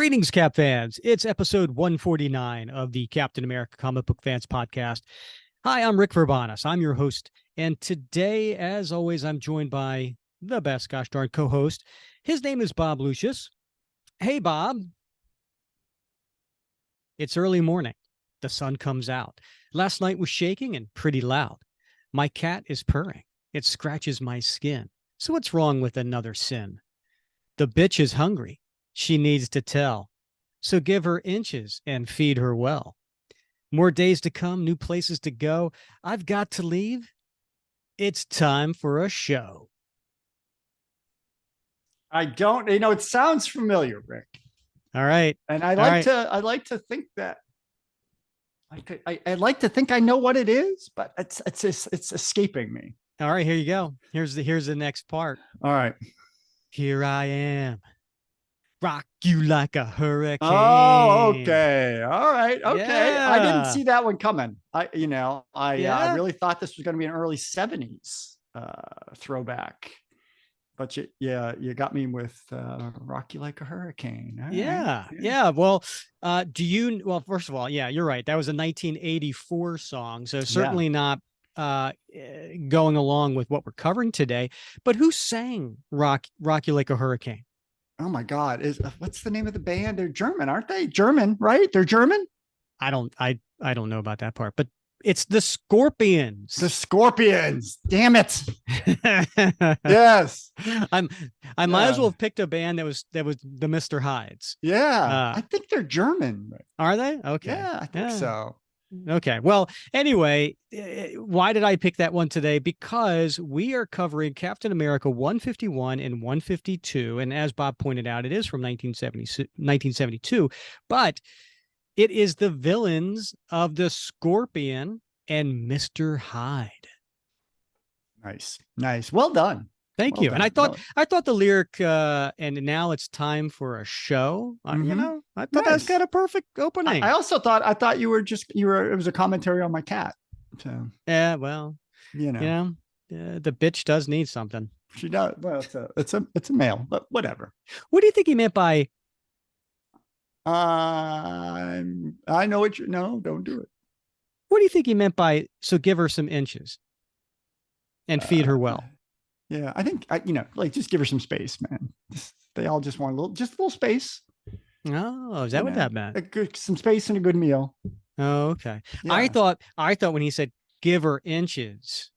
Greetings, Cap fans. It's episode 149 of the Captain America Comic Book Fans Podcast. Hi, I'm Rick Verbanis. I'm your host. And today, as always, I'm joined by the best gosh darn co-host. His name is Bob Lucius. Hey, Bob. It's early morning. The sun comes out. Last night was shaking and pretty loud. My cat is purring. It scratches my skin. So what's wrong with another sin? The bitch is hungry. She needs to tell. So give her inches and feed her well. More days to come, new places to go. I've got to leave. It's time for a show. I don't, it sounds familiar, Rick. All right. And I like to think that I'd like to think I know what it is, but it's escaping me. All right, here you go. Here's the next part. All right. Here I am. Rock you like a hurricane. Oh, okay. All right. Okay. Yeah. I didn't see that one coming. I really thought this was going to be an early 70s throwback. But you got me with Rock You Like a Hurricane. All Yeah. Well, first of all, yeah, you're right. That was a 1984 song. So certainly not going along with what we're covering today. But who sang Rock You Like a Hurricane? Oh my God! What's the name of the band? They're German, aren't they? German, right? They're German. I don't know about that part, but it's the Scorpions. The Scorpions. Damn it! Yes. I might as well have picked a band that was the Mr. Hydes. Yeah, I think they're German. Are they? Okay. Yeah, I think so. Okay. Well, anyway, why did I pick that one today? Because we are covering Captain America 151 and 152. And as Bob pointed out, it is from 1972, but it is the villains of the Scorpion and Mr. Hyde. Nice. Well done. Thank you. And I thought the lyric, and now it's time for a show. I thought that's got a perfect opening. I thought it was a commentary on my cat. So yeah, well, the bitch does need something. She does. Well, it's a male, but whatever. What do you think he meant by? I know what don't do it. What do you think he meant by? So give her some inches and feed her well. Yeah, I think just give her some space, man. They all just want a little space. Oh, is that what that meant? Some space and a good meal. Oh, okay. Yeah. I thought when he said give her inches,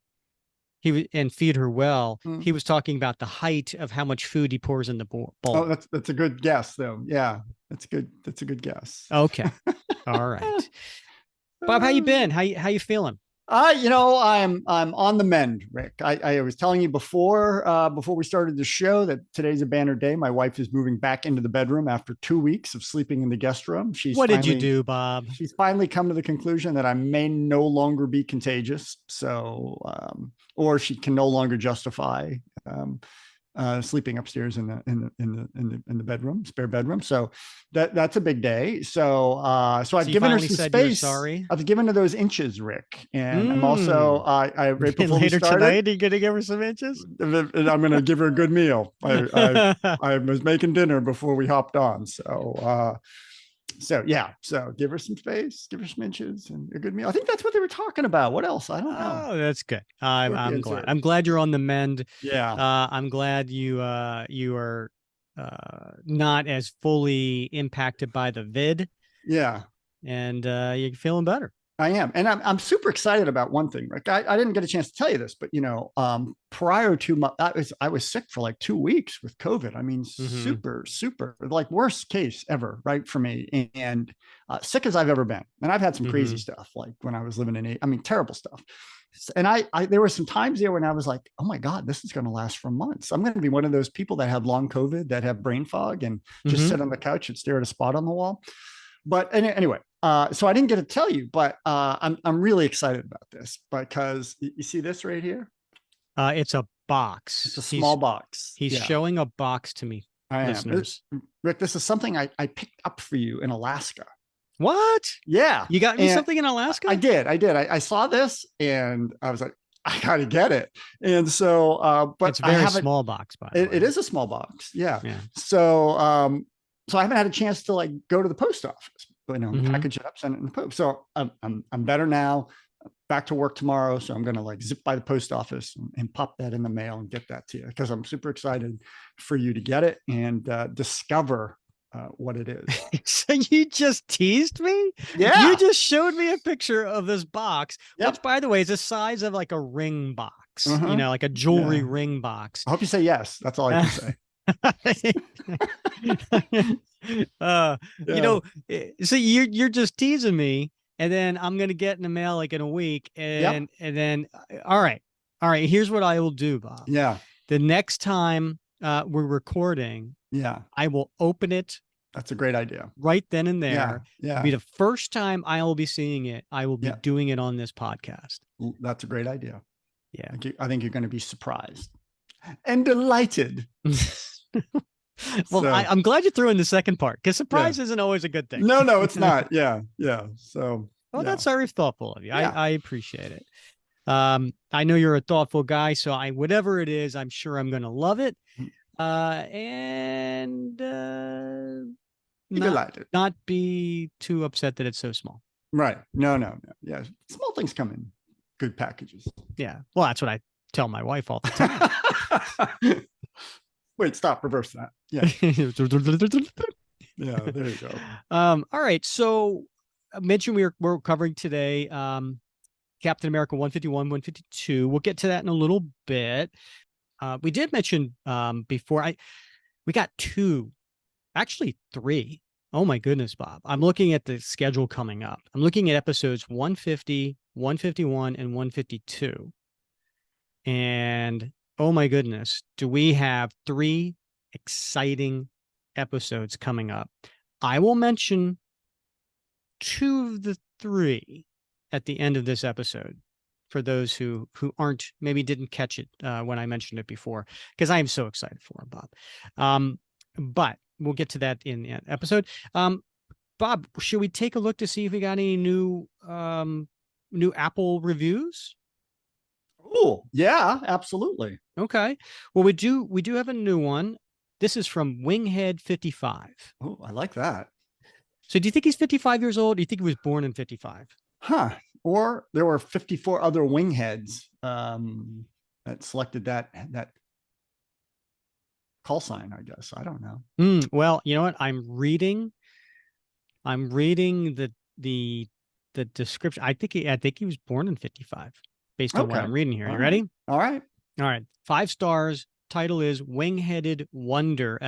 and feed her well, he was talking about the height of how much food he pours in the bowl. Oh, that's a good guess, though. Yeah, that's good. That's a good guess. Okay, all right. Bob, how you been? How you feeling? I'm on the mend, Rick. I was telling you before we started the show that today's a banner day. My wife is moving back into the bedroom after 2 weeks of sleeping in the guest room. What did you do, Bob? She's finally come to the conclusion that I may no longer be contagious. So, or she can no longer justify sleeping upstairs in the bedroom, spare bedroom. So that's a big day. So I've given her some space. Sorry, I've given her those inches, Rick, and I'm also right before later we started, tonight. Are you gonna give her some inches? And I'm gonna give her a good meal. I was making dinner before we hopped on. So give her some space, give her some inches and a good meal. I think that's what they were talking about. What else? I don't know. Oh, that's good. I'm glad. I'm glad you're on the mend. Yeah. I'm glad you are not as fully impacted by the vid. Yeah. And you're feeling better. I am. And I'm super excited about one thing, Rick. I didn't get a chance to tell you this, but prior to I was sick for like 2 weeks with COVID. I mean, super, like worst case ever, right? For me, and sick as I've ever been. And I've had some crazy stuff, like when I was living in terrible stuff. And there were some times there when I was like, oh my God, this is going to last for months. I'm going to be one of those people that have long COVID, that have brain fog and just sit on the couch and stare at a spot on the wall. But anyway, so I didn't get to tell you, but I'm really excited about this because you see this right here? It's a box. It's a small box. He's showing a box to me, listeners. Rick, this is something I picked up for you in Alaska. What? Yeah. You got me something in Alaska? I did. I saw this and I was like, I got to get it. And so, but it's a very small box, by the way. It is a small box. Yeah. So, so I haven't had a chance to like go to the post office, but Mm-hmm. package it up, send it in the post. So I'm better now. Back to work tomorrow, so I'm gonna like zip by the post office and pop that in the mail and get that to you, because I'm super excited for you to get it and discover what it is. So you just teased me? You Yeah. just showed me a picture of this box, which Yep. by the way is the size of like a ring box, Uh-huh. like a jewelry Yeah. ring box. I hope you say yes. That's all I can say. uh, you Yeah. know, so you're just teasing me, and then I'm gonna get in the mail like in a week, Yep. and then all right. Here's what I will do, Bob. Yeah. The next time we're recording, Yeah. I will open it That's a great idea. right then and Yeah. there. It'll be Yeah. the first time I will be seeing it. I will be Yeah. doing it on this podcast. That's a great idea. Yeah. I think you're going to be surprised and delighted. Well, So, I'm glad you threw in the second part, because yeah. surprise isn't always a good thing. No, it's not. Yeah. Yeah. So, Well, yeah. that's very thoughtful of you. Yeah. I appreciate it. I know you're a thoughtful guy, so whatever it is, I'm sure I'm going to love it. And Be delighted. not be too upset that it's so small. Right. No. Yeah. Small things come in good packages. Yeah. Well, that's what I tell my wife all the time. Wait, stop. Reverse that. Yeah. Yeah. There you go. All right. So I mentioned we're covering today Captain America 151, 152. We'll get to that in a little bit. We did mention before we got actually three. Oh my goodness, Bob. I'm looking at the schedule coming up. I'm looking at episodes 150, 151, and 152. And oh my goodness, do we have three exciting episodes coming up? I will mention two of the three at the end of this episode for those who aren't, maybe didn't catch it when I mentioned it before, because I am so excited for him, Bob. But we'll get to that in the episode. Bob, should we take a look to see if we got any new Apple reviews? Oh, yeah, absolutely. Okay. Well, we do have a new one. This is from Winghead 55. Oh, I like that. So do you think he's 55 years old? Or do you think he was born in 55? Huh. Or there were 54 other wingheads that selected that call sign, I guess. I don't know. Well, you know what? I'm reading the description. I think he was born in 55 based on what I'm reading here. You ready? All right. All right. 5 stars. Title is Wing-Headed Wonder!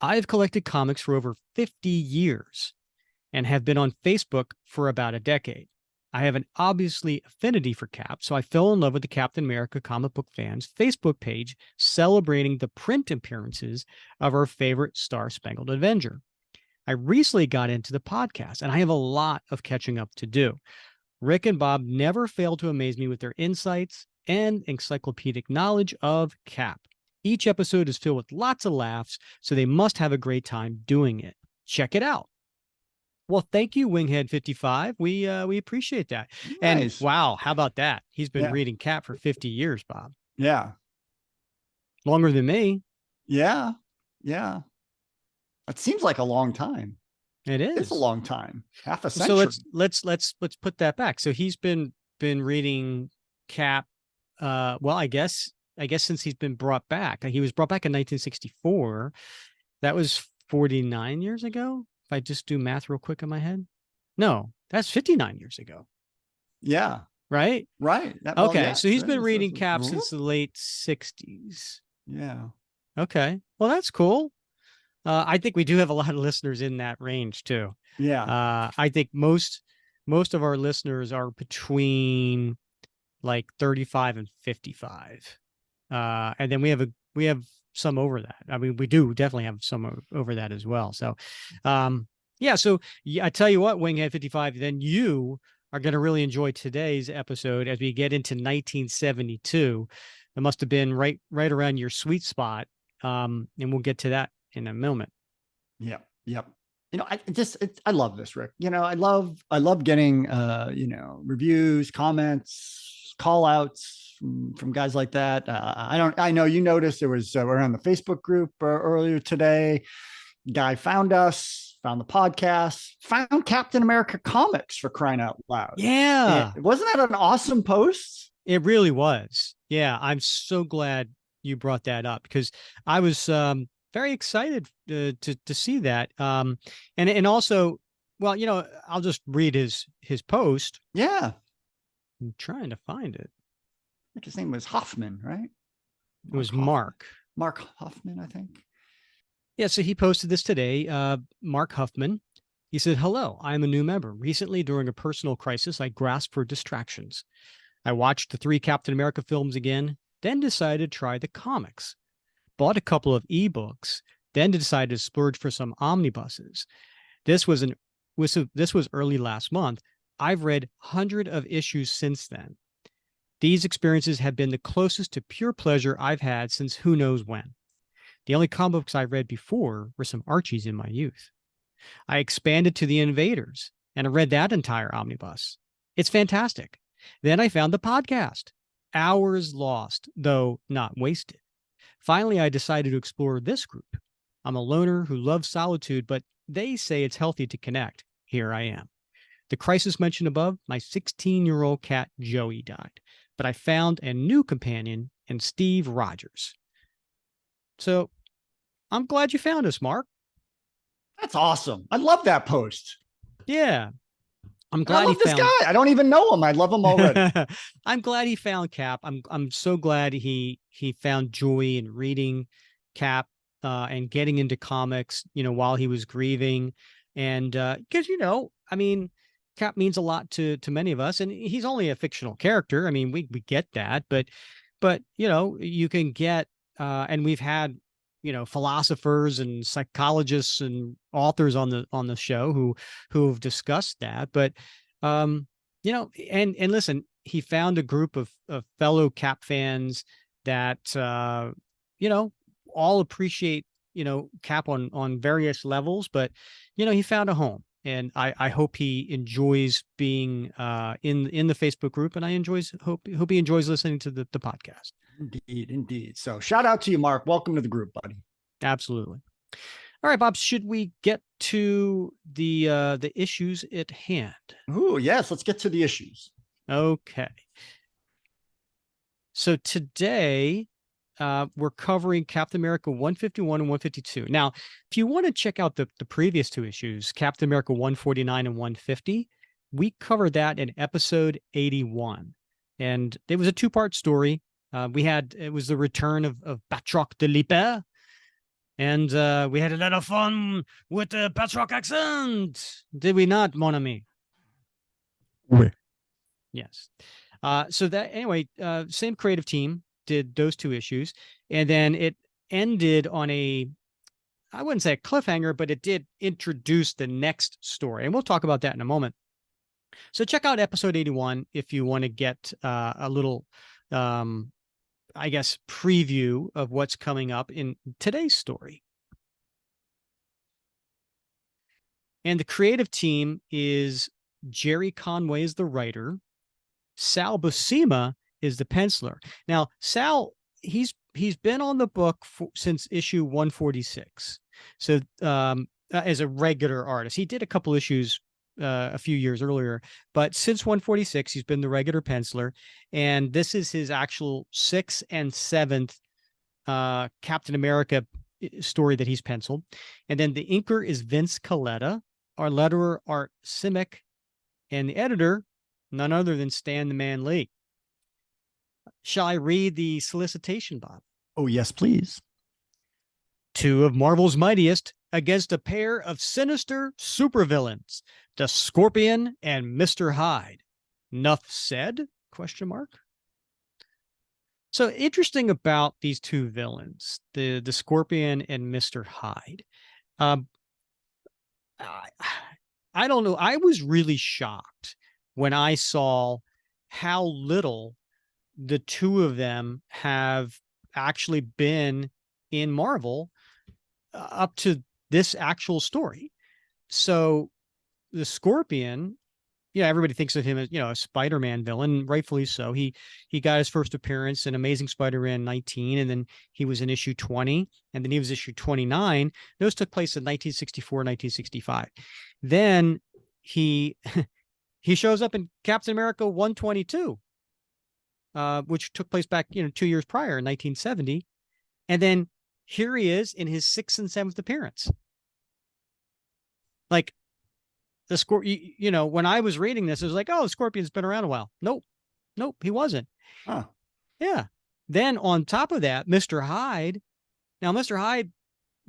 I've collected comics for over 50 years and have been on Facebook for about a decade. I have an obviously affinity for Cap, so I fell in love with the Captain America comic book fans Facebook page celebrating the print appearances of our favorite Star-Spangled Avenger. I recently got into the podcast, and I have a lot of catching up to do. Rick and Bob never fail to amaze me with their insights and encyclopedic knowledge of Cap. Each episode is filled with lots of laughs, so they must have a great time doing it. Check it out. Well, thank you, Winghead 55. We appreciate that. Nice. And wow, how about that? He's been Yeah. reading Cap for 50 years, Bob. Yeah. Longer than me. Yeah. Yeah. It seems like a long time. It is. It's a long time. Half a century. So let's put that back. So he's been reading Cap well, I guess since he's been brought back. He was brought back in 1964. That was 49 years ago. If I just do math real quick in my head. No, that's 59 years ago. Yeah. Right? Right. Okay. Yeah, so he's been reading Cap since the late 60s. Yeah. Okay. Well, that's cool. I think we do have a lot of listeners in that range too. Yeah. I think most of our listeners are between like 35 and 55. And then we have some over that. I mean, we do definitely have some over that as well. So, yeah. So I tell you what, Winghead 55, then you are going to really enjoy today's episode as we get into 1972. It must have been right around your sweet spot. And we'll get to that in a moment. Yep. I love this, Rick. I love getting, reviews, comments, call outs, from guys like that. I know you noticed there was, we're on the Facebook group earlier today. Guy found us, found the podcast, found Captain America comics, for crying out loud. Yeah. Wasn't that an awesome post? It really was. Yeah. I'm so glad you brought that up because I was very excited to see that. And also, well, I'll just read his post. Yeah. I'm trying to find it. I think his name was Hoffman, right? It was Mark. Mark Hoffman, I think. Yeah, so he posted this today. Mark Huffman. He said, "Hello, I'm a new member. Recently, during a personal crisis, I grasped for distractions. I watched the 3 Captain America films again, then decided to try the comics. Bought a couple of ebooks, then decided to splurge for some omnibuses. This was early last month. I've read hundreds of issues since then. These experiences have been the closest to pure pleasure I've had since who knows when. The only comic books I've read before were some Archies in my youth. I expanded to the Invaders and I read that entire omnibus. It's fantastic. Then I found the podcast. Hours lost, though not wasted. Finally, I decided to explore this group. I'm a loner who loves solitude, but they say it's healthy to connect. Here I am. The crisis mentioned above, my 16-year-old cat Joey died, but I found a new companion in Steve Rogers. So I'm glad you found us, Mark. That's awesome. I love that post. Yeah. I'm glad I love this guy. I don't even know him. I love him already. I'm glad he found Cap. I'm so glad he found joy in reading Cap and getting into comics, while he was grieving. And because I mean, Cap means a lot to many of us, and he's only a fictional character. I mean, we get that, but you can get and we've had philosophers and psychologists and authors on the show who have discussed that. But and listen, he found a group of fellow Cap fans that all appreciate Cap on various levels, but he found a home. And I hope he enjoys being in the Facebook group, and I hope he enjoys listening to the podcast. Indeed. So shout out to you, Mark. Welcome to the group, buddy. Absolutely. All right, Bob, should we get to the issues at hand? Ooh, yes, let's get to the issues. Okay. So today we're covering Captain America 151 and 152. Now, if you want to check out the previous 2 issues, Captain America 149 and 150, we covered that in episode 81. And it was a 2-part story. It was the return of Batroc de Lippe, and we had a lot of fun with the Batroc accent. Did we not, mon ami? Oui. Yes. So that anyway, same creative team did those 2 issues, and then it ended on I wouldn't say a cliffhanger, but it did introduce the next story, and we'll talk about that in a moment. So check out episode 81 if you want to get a little preview of what's coming up in today's story. And the creative team is Gerry Conway is the writer. Sal Buscema is the penciler. Now, Sal, he's been on the book since issue 146. So as a regular artist, he did a couple issues a few years earlier, but since 146, he's been the regular penciler, and this is his actual 6th and 7th Captain America story that he's penciled. And then the inker is Vince Coletta, our letterer Art Simic, and the editor, none other than Stan the Man Lee. Shall I read the solicitation, Bob? Oh, yes, please. 2 of Marvel's mightiest against a pair of sinister supervillains, the Scorpion and Mr. Hyde. Nuff said? ? So interesting about these 2 villains, the Scorpion and Mr. Hyde. I don't know. I was really shocked when I saw how little the 2 of them have actually been in Marvel up to this actual story. So the Scorpion yeah, everybody thinks of him as, a Spider-Man villain, rightfully so. He got his first appearance in Amazing Spider-Man 19, and then he was in issue 20, and then he was issue 29. Those took place in 1964, 1965. Then he he shows up in Captain America 122, which took place back, 2 years prior in 1970. And then here he is in his 6th and 7th appearance. Like, the Scorpion, when I was reading this, it was like, oh, Scorpion's been around a while. Nope, he wasn't. Huh. Yeah. Then on top of that, Mr. Hyde. Now, Mr. Hyde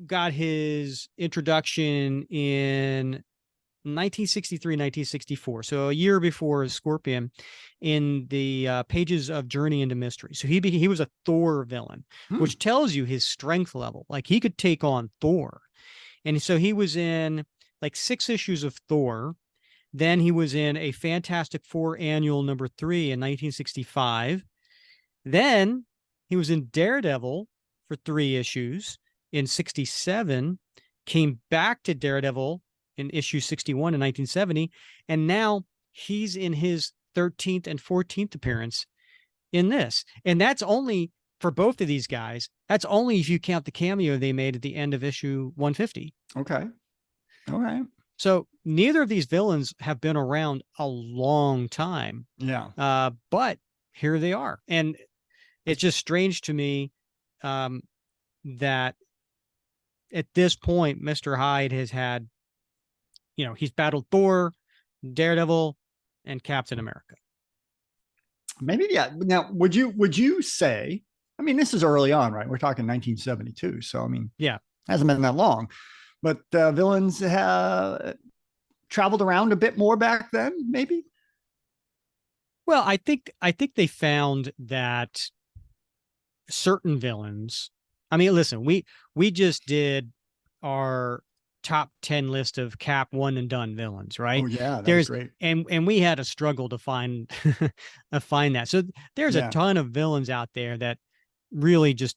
got his introduction in 1963, 1964. So a year before Scorpion, in the pages of Journey into Mystery. So he was a Thor villain, which tells you his strength level. Like, he could take on Thor. And so he was in like 6 issues of Thor. Then he was in a Fantastic Four annual #3 in 1965. Then he was in Daredevil for 3 issues in 67, came back to Daredevil in issue 61 in 1970, and now he's in his 13th and 14th appearance in this. And that's only for both of these guys. That's only if you count the cameo they made at the end of issue 150. Okay. All right. So neither of these villains have been around a long time. Yeah. But here they are. And it's just strange to me that at this point, Mr. Hyde has had, he's battled Thor, Daredevil, and Captain America. Maybe, yeah. Now, would you say, I mean, this is early on, right? We're talking 1972. So, I mean, yeah, hasn't been that long, but villains have traveled around a bit more back then, maybe? Well, I think they found that certain villains, I mean, listen, we just did our top 10 list of Cap one and done villains, right? Oh yeah, that was great. And we had a struggle to find that. So there's a ton of villains out there that really just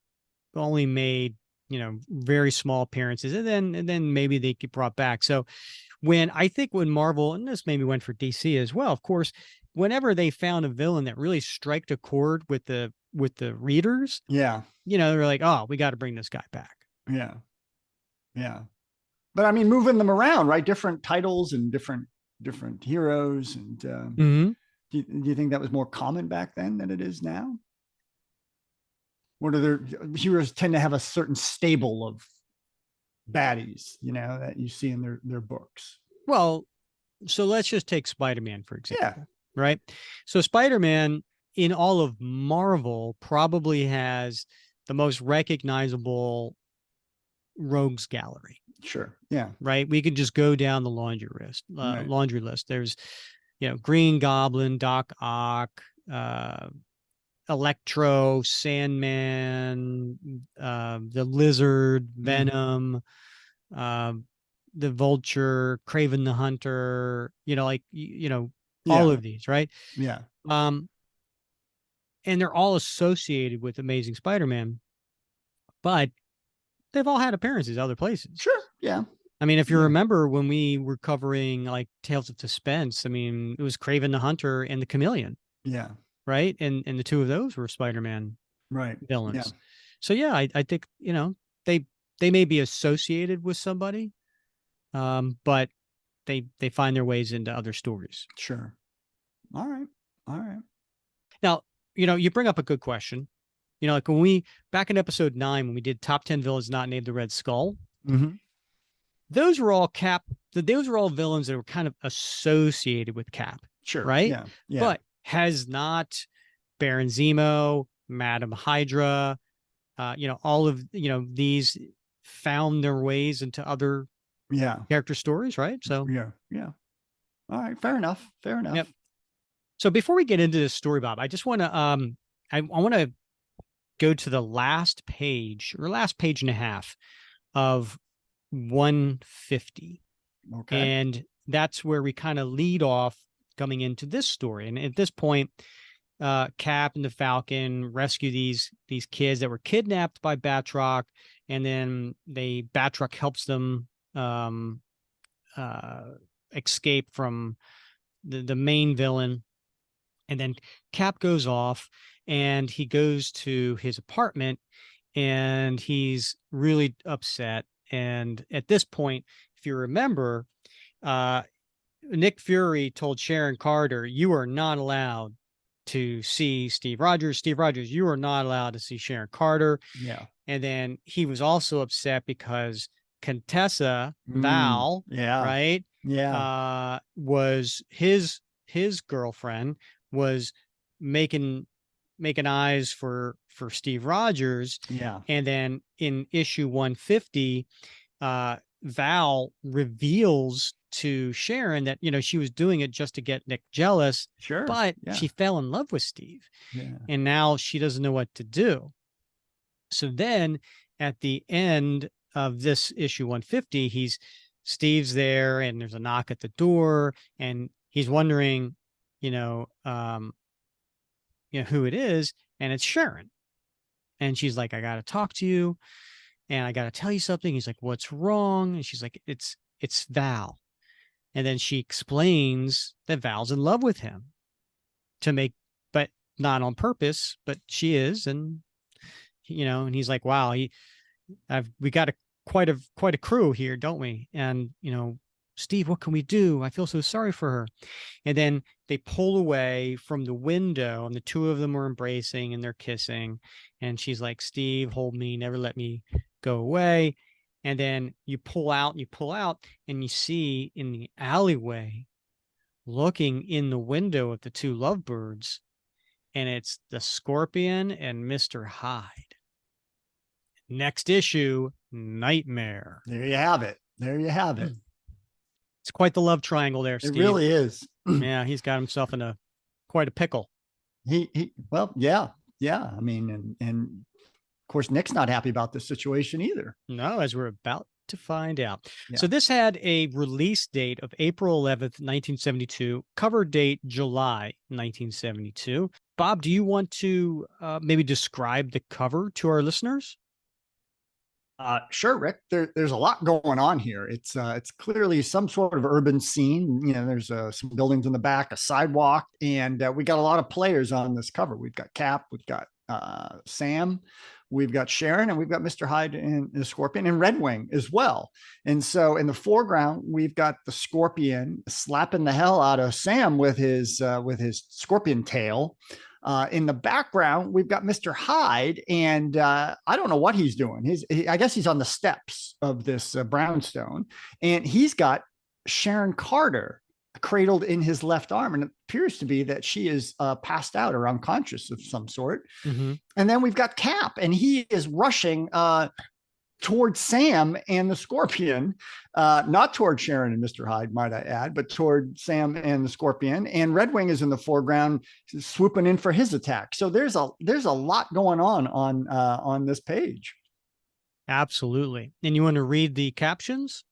only made, very small appearances, and then maybe they get brought back. So when Marvel, and this maybe went for DC as well, of course, whenever they found a villain that really struck a chord with the readers, they're like, oh, we got to bring this guy back. Yeah. But I mean, moving them around, right? Different titles and different heroes. And do you think that was more common back then than it is now? Or do their heroes tend to have a certain stable of baddies, that you see in their books? Well, so let's just take Spider-Man, for example. Yeah. Right. So Spider-Man in all of Marvel probably has the most recognizable rogues gallery. Sure. Yeah. Right. We could just go down the laundry list. There's, Green Goblin, Doc Ock, Electro, Sandman, the Lizard, Venom, the Vulture, Kraven the Hunter, all of these, right? Yeah. And they're all associated with Amazing Spider-Man, but they've all had appearances other places. Sure. Yeah. I mean, if you remember when we were covering like Tales of Suspense, I mean, it was Kraven the Hunter and the Chameleon. Yeah. Right. And the two of those were Spider-Man villains. Yeah. So yeah, I think, they may be associated with somebody, but they find their ways into other stories. Sure. All right. Now, you bring up a good question. Like when back in episode 9, when we did top 10 villains not named the Red Skull, those were all those were all villains that were kind of associated with Cap. Sure. Right. Yeah. But has not Baron Zemo, Madam Hydra, all of, these found their ways into other character stories. Right. So yeah. All right. Fair enough. Yep. So before we get into this story, Bob, I just want to, I want to go to the last page and a half of 150. Okay. And that's where we kind of lead off coming into this story. And at this point, Cap and the Falcon rescue these kids that were kidnapped by Batroc, and then Batroc helps them escape from the main villain. And then Cap goes off and he goes to his apartment and he's really upset. And at this point, if you remember, Nick Fury told Sharon Carter, "You are not allowed to see Steve Rogers. Steve Rogers, you are not allowed to see Sharon Carter." Yeah. And then he was also upset because Contessa Mm, Val, yeah. right, Yeah. was his girlfriend, was making eyes for Steve Rogers. Yeah. And then in issue 150, Val reveals to Sharon that, you know, she was doing it just to get Nick jealous, Sure. but Yeah. she fell in love with Steve. Yeah. And now she doesn't know what to do. So then at the end of this issue 150, Steve's there and there's a knock at the door and he's wondering, you know, who it is. And it's Sharon. And she's like, "I got to talk to you and I got to tell you something." He's like, "What's wrong?" And she's like, it's Val." And then she explains that Val's in love with him but not on purpose, but she is. And, and he's like, "Wow, we got quite a crew here, don't we?" And, "Steve, what can we do? I feel so sorry for her." And then they pull away from the window and the two of them are embracing and they're kissing. And she's like, "Steve, hold me, never let me go away." And then you pull out and you see in the alleyway, looking in the window of the two lovebirds, and it's the Scorpion and Mr. Hyde. Next issue, Nightmare. There you have it. There you have it. It's quite the love triangle there, Steve. It really is. Yeah, he's got himself in quite a pickle. Well, yeah. I mean, and of course, Nick's not happy about this situation either. No, as we're about to find out. Yeah. So this had a release date of April 11th, 1972, cover date July 1972. Bob, do you want to maybe describe the cover to our listeners? Sure, Rick. There's a lot going on here. It's clearly some sort of urban scene. There's some buildings in the back, a sidewalk, and we got a lot of players on this cover. We've got Cap, we've got Sam, we've got Sharon, and we've got Mr. Hyde and the Scorpion and Red Wing as well. And so in the foreground, we've got the Scorpion slapping the hell out of Sam with his scorpion tail. In the background, we've got Mr. Hyde, and I don't know what he's doing. I guess he's on the steps of this brownstone, and he's got Sharon Carter cradled in his left arm, and it appears to be that she is passed out or unconscious of some sort. Mm-hmm. And then we've got Cap, and he is rushing towards Sam and the Scorpion, not toward Sharon and Mr. Hyde, might I add, but toward Sam and the Scorpion. And Red Wing is in the foreground, swooping in for his attack. So there's a lot going on this page. Absolutely. And you want to read the captions?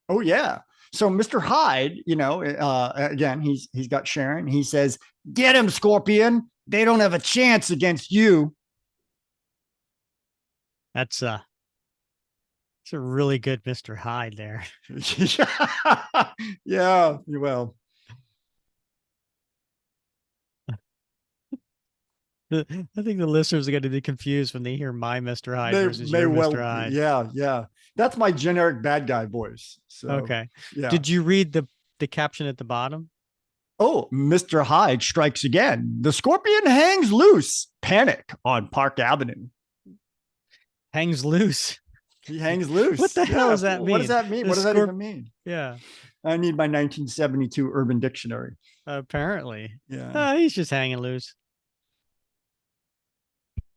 Oh yeah. So Mr. Hyde, again, he's got Sharon. He says, "Get him, Scorpion. They don't have a chance against you." It's a really good Mr. Hyde there. Yeah, well. I think the listeners are going to be confused when they hear my Mr. Hyde versus your Mr. Hyde. Yeah. That's my generic bad guy voice. So, okay. Yeah. Did you read the caption at the bottom? "Oh, Mr. Hyde strikes again. The Scorpion hangs loose. Panic on Park Avenue." Hangs loose. He hangs loose. What the hell does that mean? What does that mean? What does that even mean? Yeah. I need my 1972 Urban Dictionary. Apparently. Yeah. He's just hanging loose.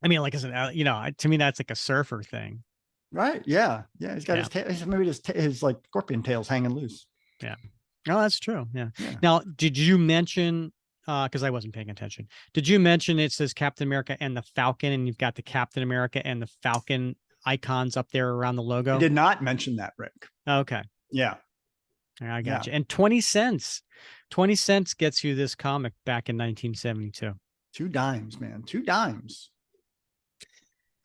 I mean, like, to me, that's like a surfer thing. Right. Yeah. He's got his like scorpion tails hanging loose. Yeah. Oh, that's true. Yeah. Now, did you mention, because I wasn't paying attention, did you mention it says Captain America and the Falcon, and you've got the Captain America and the Falcon icons up there around the logo? I did not mention that, Rick. Okay. Yeah. I got you. And 20 cents. 20 cents gets you this comic back in 1972. 2 dimes, man. 2 dimes.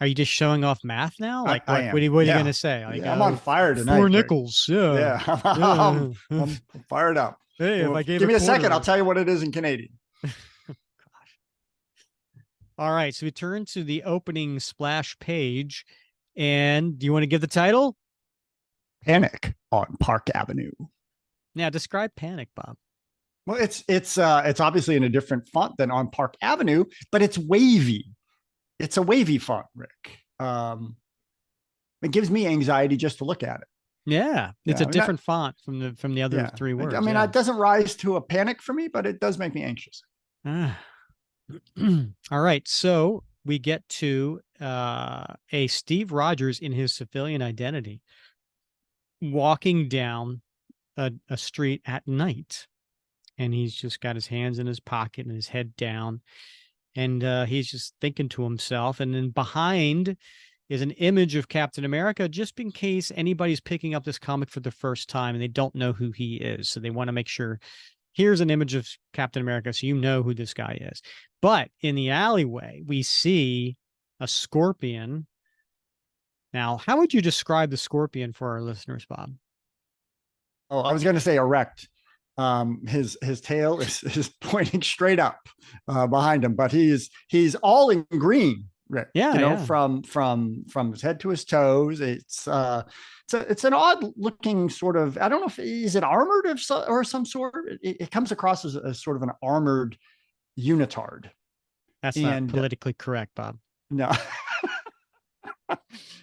Are you just showing off math now? Like, what are you going to say? Like, I'm on fire tonight. 4 nickels. Yeah. I'm fired up. Hey, if Well, I gave give a me a second. I'll quarter. tell you what it is in Canadian. Gosh. All right. So we turn to the opening splash page. And do you want to give the title? Panic on Park Avenue. Now, describe Panic, Bob. Well, it's obviously in a different font than on Park Avenue, but it's wavy. It's a wavy font, Rick. It gives me anxiety just to look at it. Yeah, it's Yeah, a different font from the other yeah. three I words. mean, Yeah. it doesn't rise to a panic for me, but it does make me anxious. Ah. All right. So we get to a Steve Rogers in his civilian identity walking down a street at night. And he's just got his hands in his pocket and his head down. And he's just thinking to himself. And then behind is an image of Captain America, just in case anybody's picking up this comic for the first time and they don't know who he is. So they want to make sure here's an image of Captain America so you know who this guy is. But in the alleyway, we see a scorpion. Now, how would you describe the scorpion for our listeners, Bob? Oh, I was going to say erect. His tail is pointing straight up behind him, but he's all in green, Rick. Yeah, yeah. From his head to his toes. It's an odd looking sort of. I don't know if is it armored or some sort. It comes across as a sort of an armored unitard. That's not And politically correct, Bob. no.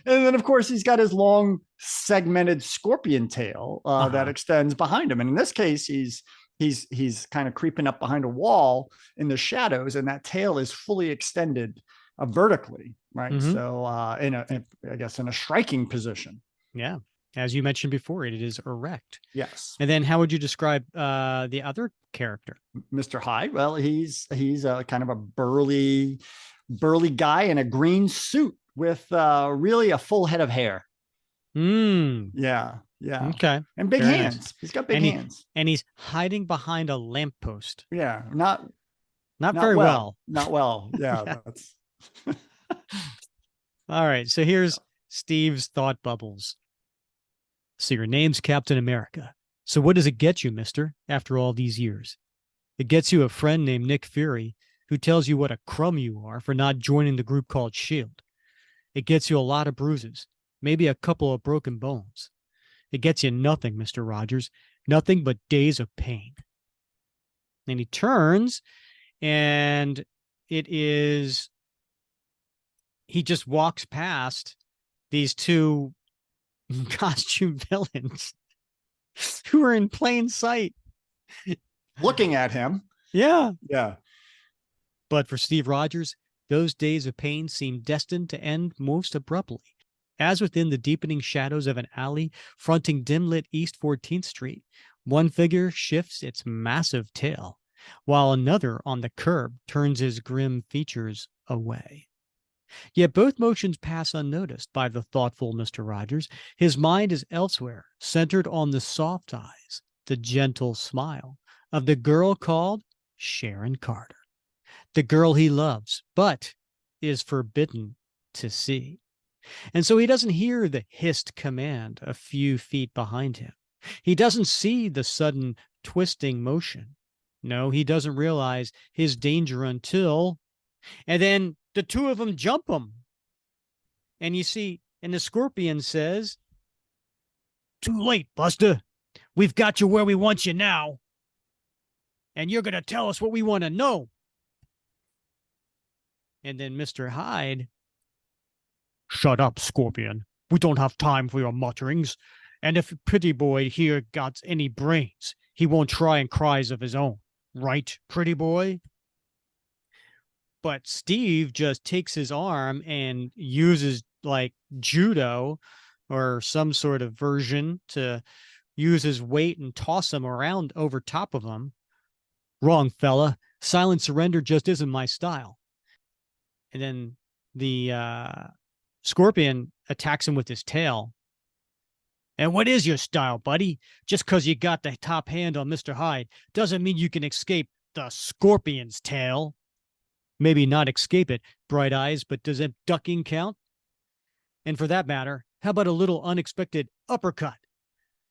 And then, of course, he's got his long segmented scorpion tail that extends behind him. And in this case, he's kind of creeping up behind a wall in the shadows, and that tail is fully extended vertically, right? Mhm. So, I guess in a striking position. Yeah. As you mentioned before, it is erect. Yes. And then how would you describe the other character? Mr. Hyde. Well, he's kind of a burly guy in a green suit with really a full head of hair. Yeah. Okay. And big Very hands. nice. He's got big And hands. And he's hiding behind a lamppost. Yeah. Not very well. Not well. Yeah. Yeah. That's All right. So here's Steve's thought bubbles. So your name's Captain America. So what does it get you, mister, after all these years? It gets you a friend named Nick Fury who tells you what a crumb you are for not joining the group called S.H.I.E.L.D. It gets you a lot of bruises, maybe a couple of broken bones. It gets you nothing, Mr. Rogers, nothing but days of pain. And he turns, and he just walks past these two costume villains who are in plain sight. looking at him. Yeah. Yeah. But for Steve Rogers, those days of pain seemed destined to end most abruptly. As within the deepening shadows of an alley fronting dim-lit East 14th Street, one figure shifts its massive tail, while another on the curb turns his grim features away. Yet both motions pass unnoticed by the thoughtful Mr. Rogers. His mind is elsewhere, centered on the soft eyes, the gentle smile of the girl called Sharon Carter, the girl he loves, but is forbidden to see. And so he doesn't hear the hissed command a few feet behind him. He doesn't see the sudden twisting motion. No, he doesn't realize his danger until, and then the two of them jump him. And you see, and the scorpion says, "Too late, Buster. We've got you where we want you now. And you're going to tell us what we want to know." And then Mr. Hyde, "Shut up, Scorpion. We don't have time for your mutterings. And if Pretty Boy here got any brains, he won't try and cries of his own. Right, Pretty Boy?" But Steve just takes his arm and uses like judo or some sort of version to use his weight and toss him around over top of him. "Wrong, fella. Silent surrender just isn't my style." And then the scorpion attacks him with his tail. "And what is your style, buddy? Just because you got the top hand on Mr. Hyde doesn't mean you can escape the scorpion's tail." Maybe not escape it, Bright Eyes, but does it ducking count? And for that matter, how about a little unexpected uppercut?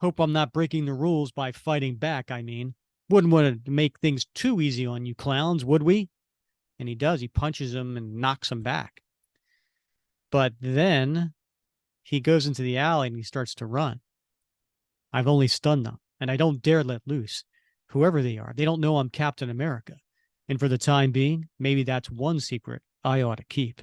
Hope I'm not breaking the rules by fighting back, I mean. Wouldn't want to make things too easy on you clowns, would we? And he does. He punches him and knocks him back. But then he goes into the alley and he starts to run. I've only stunned them, and I don't dare let loose. Whoever they are, they don't know I'm Captain America. And for the time being, maybe that's one secret I ought to keep.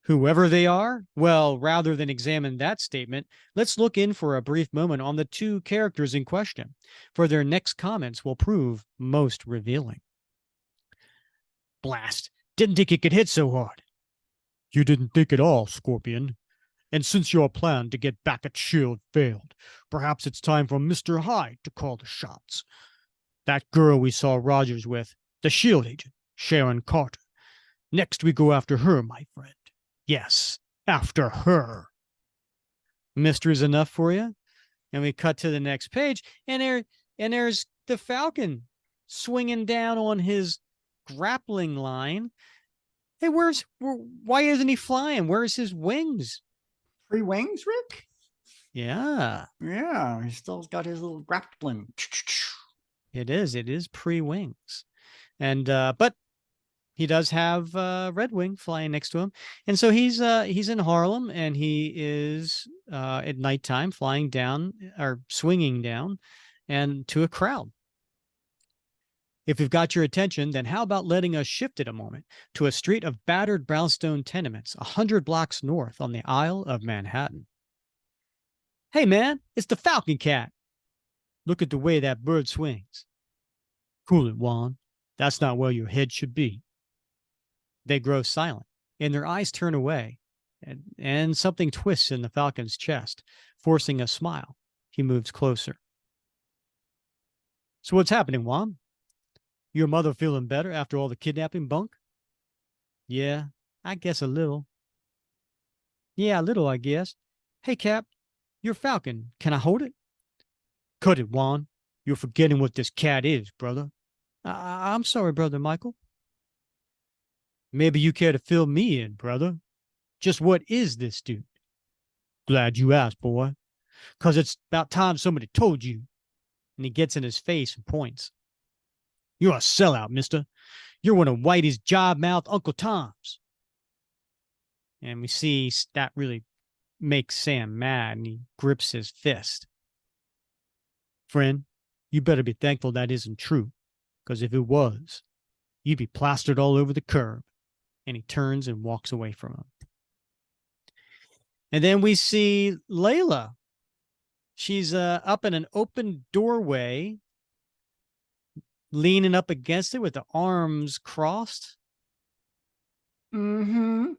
Whoever they are? Well, rather than examine that statement, let's look in for a brief moment on the two characters in question, for their next comments will prove most revealing. Blast! Didn't think it could hit so hard. You didn't think at all, Scorpion. And since your plan to get back at S.H.I.E.L.D. failed, perhaps it's time for Mr. Hyde to call the shots. That girl we saw Rogers with, the S.H.I.E.L.D. agent, Sharon Carter. Next we go after her, my friend. Yes, after her. Mystery's enough for you? And we cut to the next page, and there's the Falcon swinging down on his grappling line. Hey, why isn't he flying? Where's his wings? Free wings, Rick? Yeah. Yeah, he still's got his little grappling. It is pre-wings. And but he does have Red Wing flying next to him. And so he's in Harlem, and he is at nighttime flying down or swinging down and to a crowd. If we've got your attention, then how about letting us shift it a moment to a street of battered brownstone tenements 100 blocks north on the Isle of Manhattan. Hey, man, it's the Falcon Cat. Look at the way that bird swings. Cool it, Juan. That's not where your head should be. They grow silent, and their eyes turn away, and something twists in the Falcon's chest, forcing a smile. He moves closer. So what's happening, Juan? Your mother feeling better after all the kidnapping bunk? Yeah, I guess a little. Yeah, a little, I guess. Hey, Cap, your Falcon. Can I hold it? Cut it, Juan. You're forgetting what this cat is, brother. I'm sorry, Brother Michael. Maybe you care to fill me in, brother. Just what is this dude? Glad you asked, boy. 'Cause it's about time somebody told you. And he gets in his face and points. You're a sellout, mister. You're one of Whitey's job-mouthed Uncle Toms. And we see that really makes Sam mad, and he grips his fist. Friend, you better be thankful that isn't true, because if it was, you'd be plastered all over the curb. And he turns and walks away from him. And then we see Layla. She's up in an open doorway, leaning up against it with the arms crossed. Mm-hmm.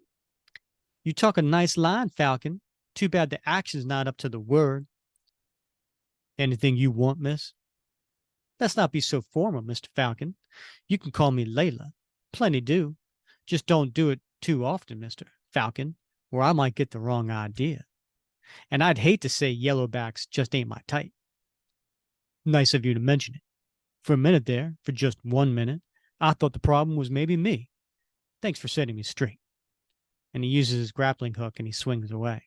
You talk a nice line, Falcon. Too bad the action's not up to the word. Anything you want, miss? Let's not be so formal, Mr. Falcon. You can call me Layla. Plenty do. Just don't do it too often, Mr. Falcon, or I might get the wrong idea. And I'd hate to say yellowbacks just ain't my type. Nice of you to mention it. For a minute there, for just 1 minute, I thought the problem was maybe me. Thanks for setting me straight. And he uses his grappling hook and he swings away.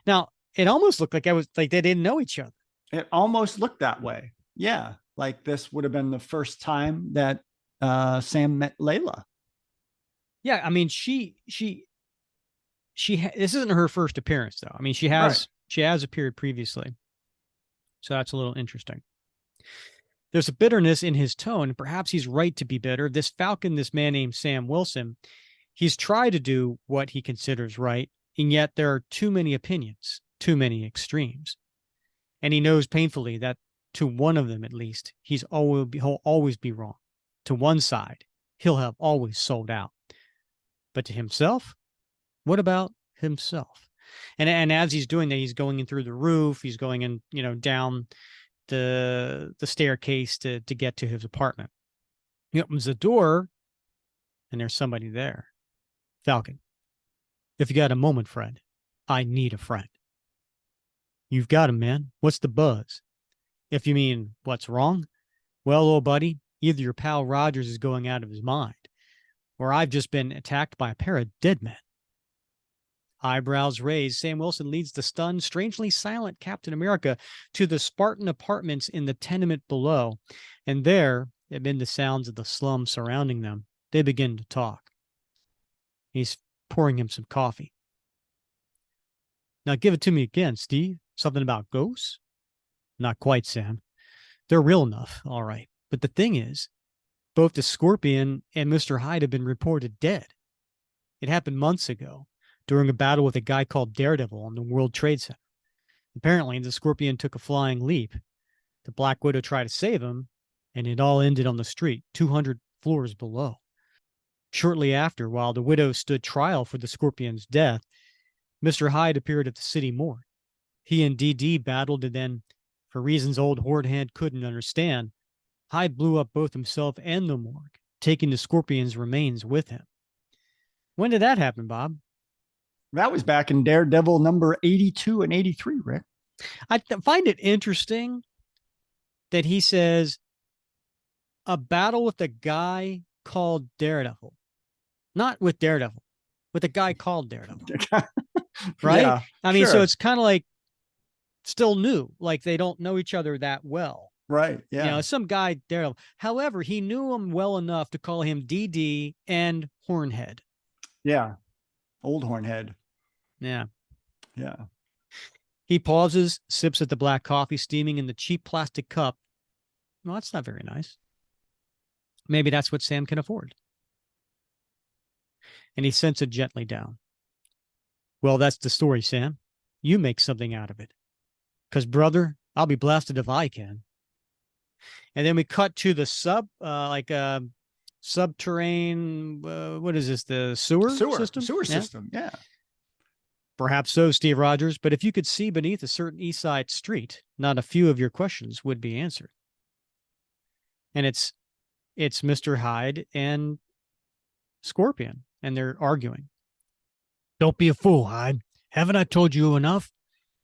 Now, it almost looked like they didn't know each other. It almost looked that way. Yeah, like this would have been the first time that Sam met Layla. Yeah, I mean, this isn't her first appearance, though. I mean, she has appeared previously, so that's a little interesting. There's a bitterness in his tone. Perhaps he's right to be bitter. This Falcon, this man named Sam Wilson, he's tried to do what he considers right, and yet there are too many opinions, too many extremes, and he knows painfully that to one of them, at least, he'll always be wrong. To one side, he'll have always sold out. But to himself, what about himself? And as he's doing that, he's going in through the roof. He's going in, down the staircase to get to his apartment. He opens the door, and there's somebody there. Falcon, if you got a moment, friend, I need a friend. You've got him, man. What's the buzz? If you mean what's wrong, well, old buddy, either your pal Rogers is going out of his mind, or I've just been attacked by a pair of dead men. Eyebrows raised, Sam Wilson leads the stunned, strangely silent Captain America to the Spartan apartments in the tenement below. And there, amid the sounds of the slum surrounding them, they begin to talk. He's pouring him some coffee. Now give it to me again, Steve. Something about ghosts? Not quite, Sam. They're real enough, all right. But the thing is, both the Scorpion and Mr. Hyde have been reported dead. It happened months ago during a battle with a guy called Daredevil on the World Trade Center. Apparently, the Scorpion took a flying leap. The Black Widow tried to save him, and it all ended on the street, 200 floors below. Shortly after, while the Widow stood trial for the Scorpion's death, Mr. Hyde appeared at the city morgue. He and DD battled, and then, for reasons old Horde Hand couldn't understand, Hyde blew up both himself and the morgue, taking the Scorpion's remains with him. When did that happen, Bob? That was back in Daredevil number 82 and 83, Rick. I find it interesting that he says a battle with a guy called Daredevil. Not with Daredevil, with a guy called Daredevil. Right? Yeah, I mean, sure. so it's kind of like still new, like they don't know each other that well. Right. Yeah. You know, some guy Daredevil. However, he knew him well enough to call him DD and Hornhead. Yeah. Old Hornhead. Yeah. Yeah. He pauses, sips at the black coffee steaming in the cheap plastic cup. Well, that's not very nice. Maybe that's what Sam can afford. And he sends it gently down. Well, that's the story, Sam. You make something out of it. Because, brother, I'll be blasted if I can. And then we cut to the subterranean, what is this, the sewer system? Sewer system, yeah. Perhaps so, Steve Rogers, but if you could see beneath a certain east side street, not a few of your questions would be answered. And it's Mr. Hyde and Scorpion, and they're arguing. Don't be a fool, Hyde. Haven't I told you enough?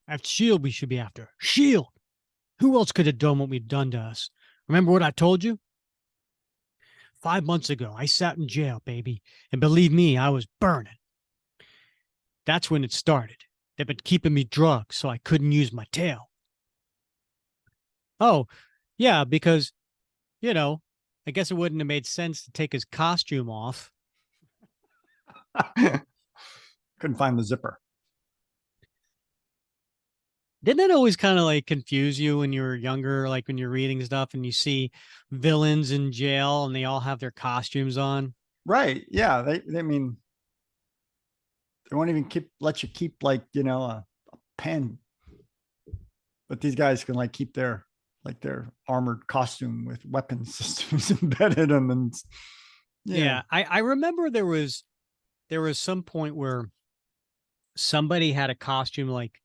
That's S.H.I.E.L.D. we should be after. S.H.I.E.L.D. Who else could have done what we've done to us? Remember what I told you? 5 months ago, I sat in jail, baby, and believe me, I was burning. That's when it started. They've been keeping me drugged so I couldn't use my tail. Oh, yeah, because, you know, I guess it wouldn't have made sense to take his costume off. Couldn't find the zipper. Didn't that always kind of like confuse you when you were younger, like when you're reading stuff and you see villains in jail and they all have their costumes on? Right. Yeah. They mean, they won't even let you keep like, you know, a pen. But these guys can like keep their armored costume with weapon systems embedded in them. And yeah. I remember there was some point where somebody had a costume like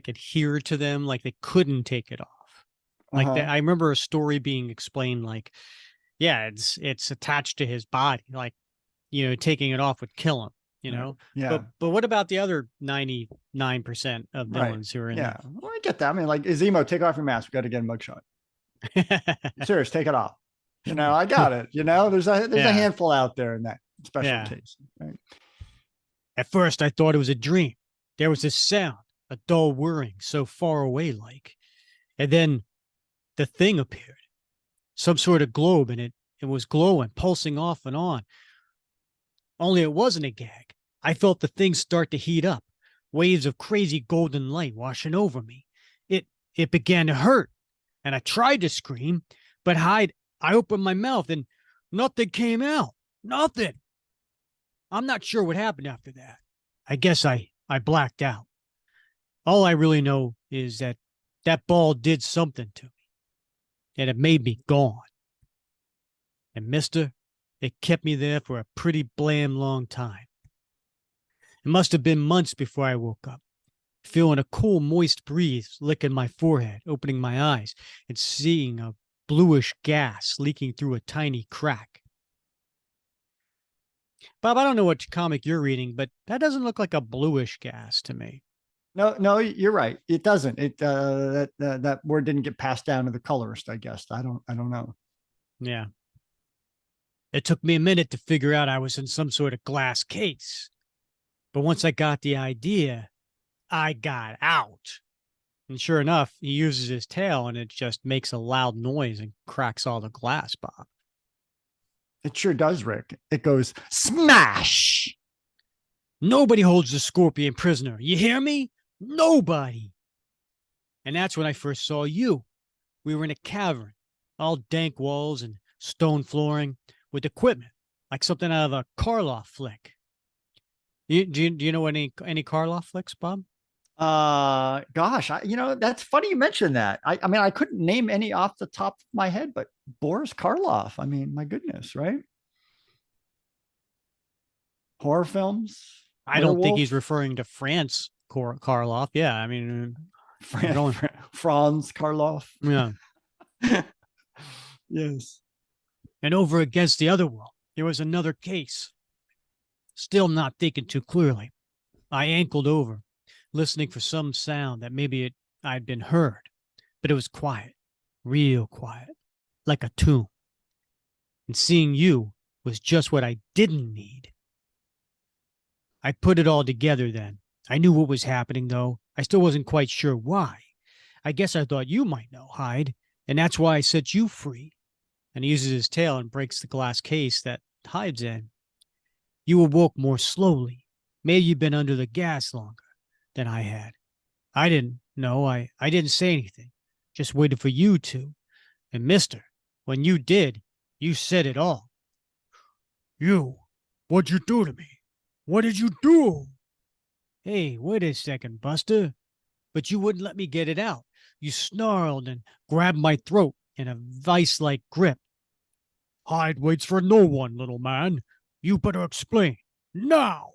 adhere to them, like they couldn't take it off. Like that. I remember a story being explained like, yeah, it's attached to his body. Like, you know, taking it off would kill him, you know? Yeah. But what about the other 99% of villains who are in there? Well, I get that. I mean, like, Zemo, take off your mask. We got to get a mugshot. Serious, take it off. You know, I got it. You know, there's a handful out there in that special case. Right? At first, I thought it was a dream. There was this sound, a dull whirring, so far away like. And then the thing appeared. Some sort of globe, and it was glowing, pulsing off and on. Only it wasn't a gag. I felt the thing start to heat up, waves of crazy golden light washing over me. It began to hurt, and I tried to scream, but I opened my mouth and nothing came out. Nothing. I'm not sure what happened after that. I guess I blacked out. All I really know is that ball did something to me, and it made me gone. And mister, it kept me there for a pretty blam long time. It must have been months before I woke up, feeling a cool, moist breeze licking my forehead, opening my eyes, and seeing a bluish gas leaking through a tiny crack. Bob, I don't know what comic you're reading, but that doesn't look like a bluish gas to me. No, you're right. It doesn't. That word didn't get passed down to the colorist, I guess. I don't know. Yeah. It took me a minute to figure out I was in some sort of glass case. But once I got the idea, I got out. And sure enough, he uses his tail and it just makes a loud noise and cracks all the glass, Bob. It sure does, Rick. It goes smash. Nobody holds the scorpion prisoner. You hear me? Nobody. And that's when I first saw you. We were in a cavern, all dank walls and stone flooring with equipment, like something out of a Karloff flick. Do you know any Karloff flicks, Bob? Gosh, that's funny you mentioned that. I mean, I couldn't name any off the top of my head, but Boris Karloff. I mean, my goodness, right? Horror films, I don't think he's werewolf, referring to France Karloff. Yeah, I mean, going, Franz Karloff. yeah. Yes. And over against the other wall, there was another case. Still not thinking too clearly. I ankled over, listening for some sound that maybe I'd been heard, but it was quiet, real quiet, like a tomb. And seeing you was just what I didn't need. I put it all together then. I knew what was happening, though. I still wasn't quite sure why. I guess I thought you might know, Hyde, and that's why I set you free. And he uses his tail and breaks the glass case that Hyde's in. You awoke more slowly. Maybe you've been under the gas longer than I had. I didn't know. I didn't say anything. Just waited for you to. And mister, when you did, you said it all. You, what'd you do to me? What did you do? Hey, wait a second, Buster. But you wouldn't let me get it out. You snarled and grabbed my throat in a vice-like grip. Hyde waits for no one, little man. You better explain. Now!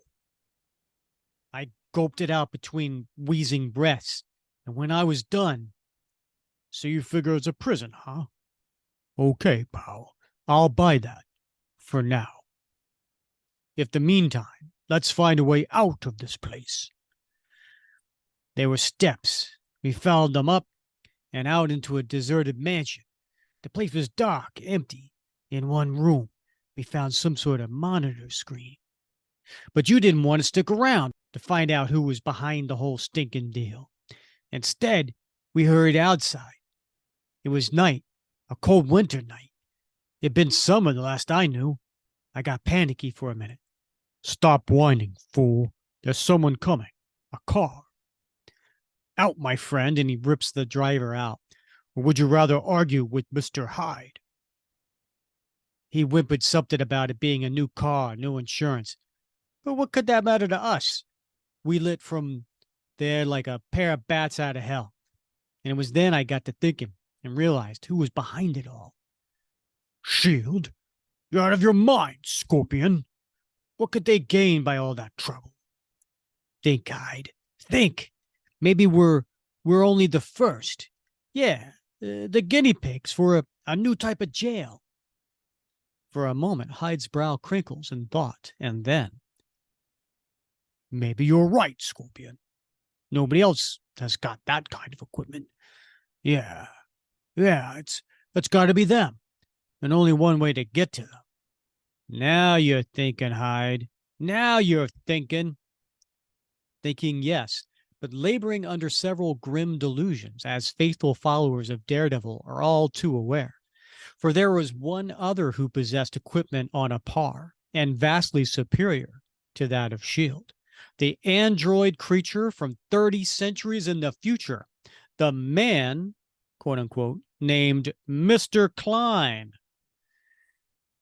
I gulped it out between wheezing breaths, and when I was done, so you figure it's a prison, huh? Okay, pal. I'll buy that. For now. If the meantime, let's find a way out of this place. There were steps. We followed them up and out into a deserted mansion. The place was dark, empty. In one room, we found some sort of monitor screen. But you didn't want to stick around to find out who was behind the whole stinking deal. Instead, we hurried outside. It was night, a cold winter night. It'd been summer the last I knew. I got panicky for a minute. Stop whining, fool. There's someone coming. A car. Out, my friend, and he rips the driver out. Or would you rather argue with Mr. Hyde? He whimpered something about it being a new car, new insurance. But what could that matter to us? We lit from there like a pair of bats out of hell. And it was then I got to thinking and realized who was behind it all. Shield? You're out of your mind, Scorpion. What could they gain by all that trouble? Think, Hyde. Think. Maybe we're only the first. Yeah, the guinea pigs for a new type of jail. For a moment, Hyde's brow crinkles in thought, and then, maybe you're right, Scorpion. Nobody else has got that kind of equipment. Yeah, it's got to be them, and only one way to get to them. Now you're thinking, Hyde. Now you're thinking. Thinking, yes, but laboring under several grim delusions, as faithful followers of Daredevil are all too aware. For there was one other who possessed equipment on a par, and vastly superior to that of S.H.I.E.L.D. The android creature from 30 centuries in the future. The man, quote unquote, named Mr. Klein.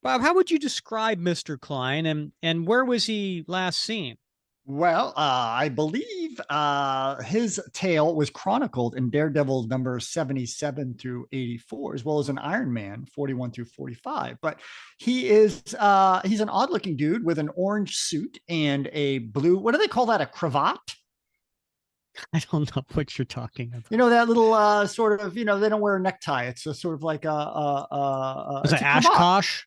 Bob, how would you describe Mr. Klein, and where was he last seen? Well, I believe his tale was chronicled in Daredevil number 77 through 84, as well as in Iron Man 41 through 45. But he's an odd looking dude with an orange suit and a blue, what do they call that? A cravat? I don't know what you're talking about. You know, that little sort of, they don't wear a necktie. It's a sort of like Is it Ashkosh?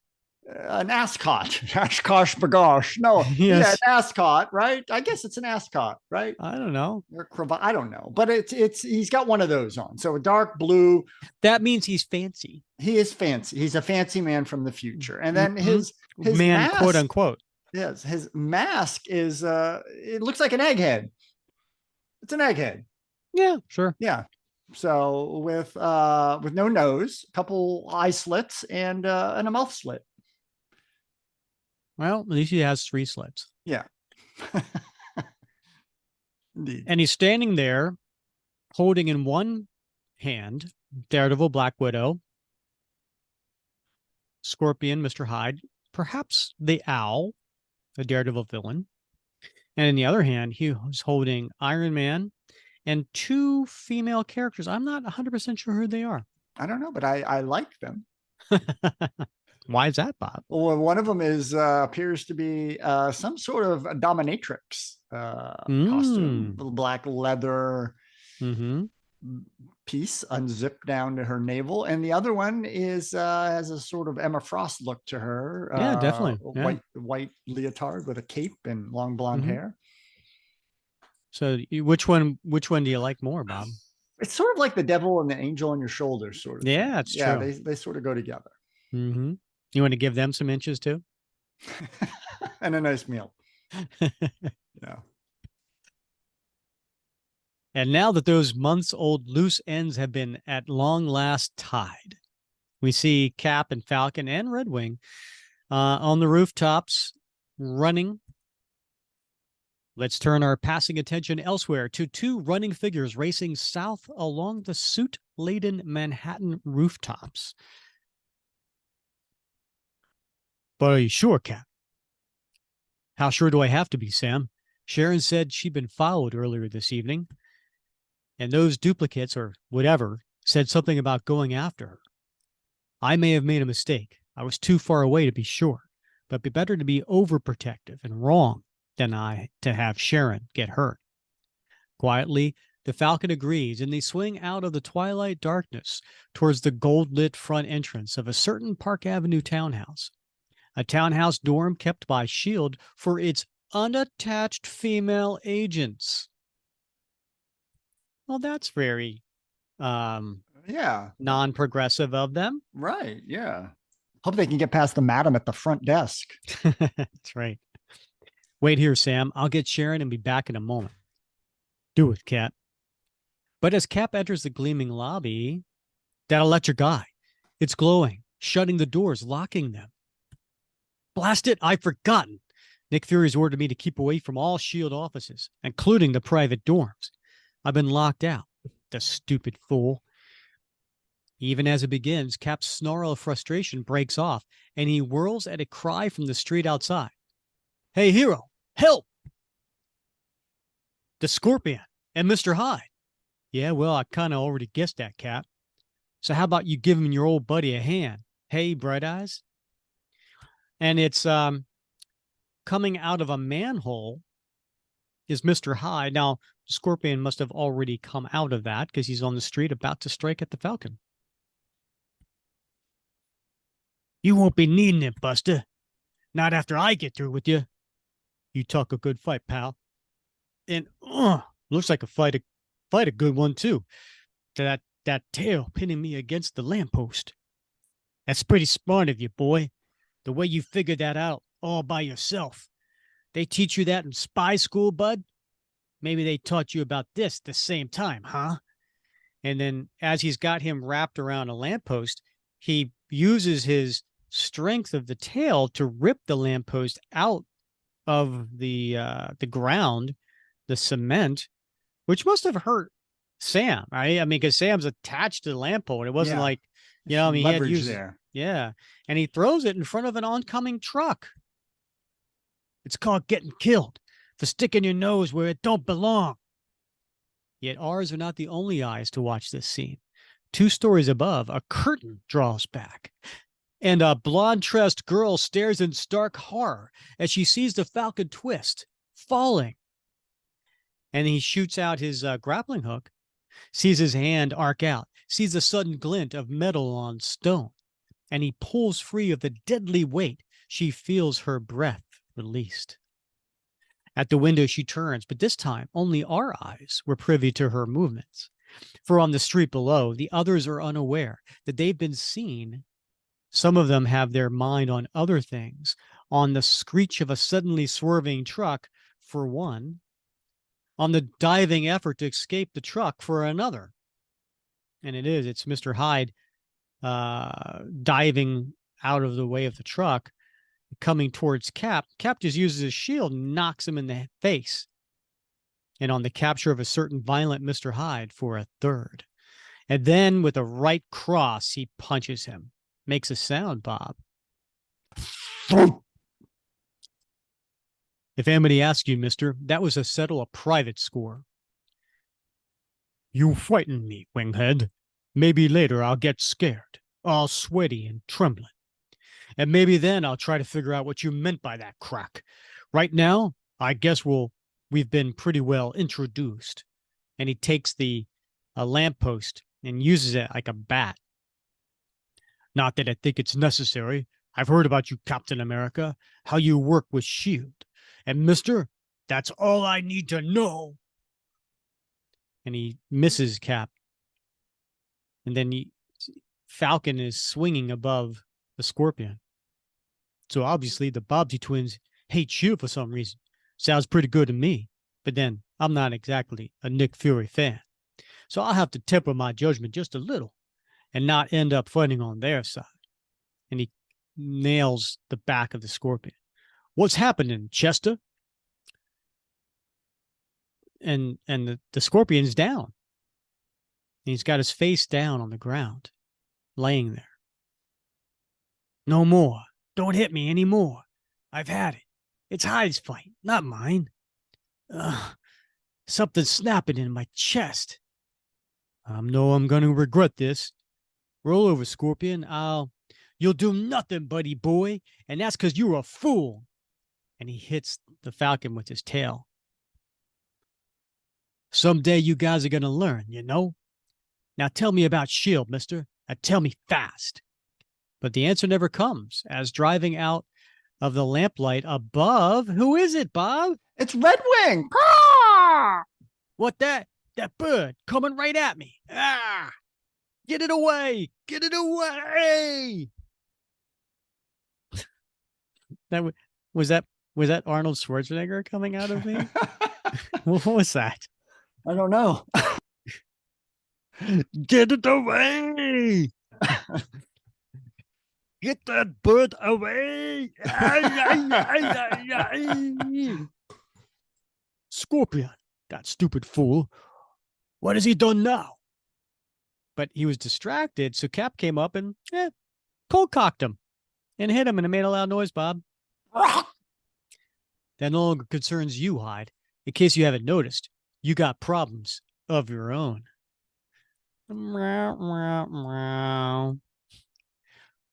An ascot, Ashkosh bagosh. No, Yes. Yeah, an ascot, right? I guess it's an ascot, right? I don't know. Or cravat, I don't know, but he's got one of those on. So a dark blue. That means he's fancy. He is fancy. He's a fancy man from the future. And then his man, mask, quote unquote. Yes, his mask is it looks like an egghead. It's an egghead. Yeah, sure. Yeah. So with no nose, a couple eye slits, and a mouth slit. Well, at least he has 3 slits. Yeah. Indeed. And he's standing there holding in one hand Daredevil, Black Widow, Scorpion, Mr. Hyde, perhaps the Owl, a Daredevil villain. And in the other hand, he was holding Iron Man and 2 female characters. I'm not 100% sure who they are. I don't know, but I like them. Why is that, Bob? Well, one of them is appears to be some sort of a dominatrix costume, black leather Mm-hmm. piece unzipped down to her navel, and the other one is has a sort of Emma Frost look to her. Yeah, definitely. Yeah. White leotard with a cape and long blonde hair. So which one do you like more, Bob? It's sort of like the devil and the angel on your shoulder, sort of. Yeah, it's yeah, true. they sort of go together. Mm-hmm. You want to give them some inches too? And a nice meal. Yeah. And now that those months-old loose ends have been at long last tied, we see Cap and Falcon and Red Wing on the rooftops running. Let's turn our passing attention elsewhere to 2 running figures racing south along the soot-laden Manhattan rooftops. But are you sure, Cap? How sure do I have to be, Sam? Sharon said she'd been followed earlier this evening, and those duplicates, or whatever, said something about going after her. I may have made a mistake. I was too far away to be sure, but it'd be better to be overprotective and wrong than to have Sharon get hurt. Quietly, the Falcon agrees, and they swing out of the twilight darkness towards the gold-lit front entrance of a certain Park Avenue townhouse, a townhouse dorm kept by S.H.I.E.L.D. for its unattached female agents. Well, that's very yeah, non-progressive of them. Right. Yeah. Hope they can get past the madam at the front desk. That's right. Wait here, Sam. I'll get Sharon and be back in a moment. Do it, Cap. But as Cap enters the gleaming lobby, that electric eye, it's glowing, shutting the doors, locking them. Blast it, I've forgotten. Nick Fury's ordered me to keep away from all S.H.I.E.L.D. offices, including the private dorms. I've been locked out, the stupid fool. Even as it begins, Cap's snarl of frustration breaks off, and he whirls at a cry from the street outside. Hey, hero, help! The Scorpion and Mr. Hyde. Yeah, well, I kind of already guessed that, Cap. So how about you giving your old buddy a hand? Hey, Bright Eyes? And it's coming out of a manhole is Mr. Hyde. Now, Scorpion must have already come out of that because he's on the street about to strike at the Falcon. You won't be needing it, Buster. Not after I get through with you. You talk a good fight, pal. And looks like a good one too. That tail pinning me against the lamppost. That's pretty smart of you, boy. The way you figured that out all by yourself. They teach you that in spy school, bud? Maybe they taught you about this at the same time, huh? And then as he's got him wrapped around a lamppost, he uses his strength of the tail to rip the lamppost out of the ground, the cement, which must have hurt Sam, right? I mean, because Sam's attached to the lamppost. It wasn't like, he had used there. Yeah. And he throws it in front of an oncoming truck. It's called getting killed for sticking your nose where it don't belong. Yet ours are not the only eyes to watch this scene. 2 stories above, a curtain draws back, and a blonde-tressed girl stares in stark horror as she sees the Falcon twist, falling. And he shoots out his grappling hook, sees his hand arc out, sees a sudden glint of metal on stone, and he pulls free of the deadly weight. She feels her breath released. At the window, she turns, but this time only our eyes were privy to her movements. For on the street below, the others are unaware that they've been seen. Some of them have their mind on other things, on the screech of a suddenly swerving truck, for one, on the diving effort to escape the truck, for another. And it's Mr. Hyde diving out of the way of the truck, coming towards Cap. Cap just uses his shield and knocks him in the face. And on the capture of a certain violent Mr. Hyde for a third. And then with a right cross, he punches him. Makes a sound, Bob. If anybody asks you, mister, that was to settle a private score. You frighten me, Winghead. Maybe later I'll get scared, all sweaty and trembling. And maybe then I'll try to figure out what you meant by that crack. Right now, I guess we've been pretty well introduced. And he takes the lamppost and uses it like a bat. Not that I think it's necessary. I've heard about you, Captain America, how you work with S.H.I.E.L.D. And, mister, that's all I need to know. And he misses Cap. And then Falcon is swinging above the Scorpion. So obviously the Bobbsey twins hate S.H.I.E.L.D. for some reason. Sounds pretty good to me. But then I'm not exactly a Nick Fury fan. So I'll have to temper my judgment just a little and not end up fighting on their side. And he nails the back of the Scorpion. What's happening, Chester? And the Scorpion's down. And he's got his face down on the ground, laying there. No more. Don't hit me anymore. I've had it. It's Hyde's fight, not mine. Something's snapping in my chest. I know I'm going to regret this. Roll over, Scorpion. You'll do nothing, buddy boy, and that's because you're a fool. And he hits the Falcon with his tail. Someday you guys are going to learn, you know? Now tell me about S.H.I.E.L.D., mister. Tell me fast. But the answer never comes, as driving out of the lamplight above, who is it, Bob? It's Red Wing. What that? That bird coming right at me. Ah! Get it away! Get it away! Was that Arnold Schwarzenegger coming out of me? What was that? I don't know. Get it away! Get that bird away! Scorpion, that stupid fool. What has he done now? But he was distracted, so Cap came up and cold cocked him and hit him, and it made a loud noise, Bob. That no longer concerns you, Hyde. In case you haven't noticed, you got problems of your own.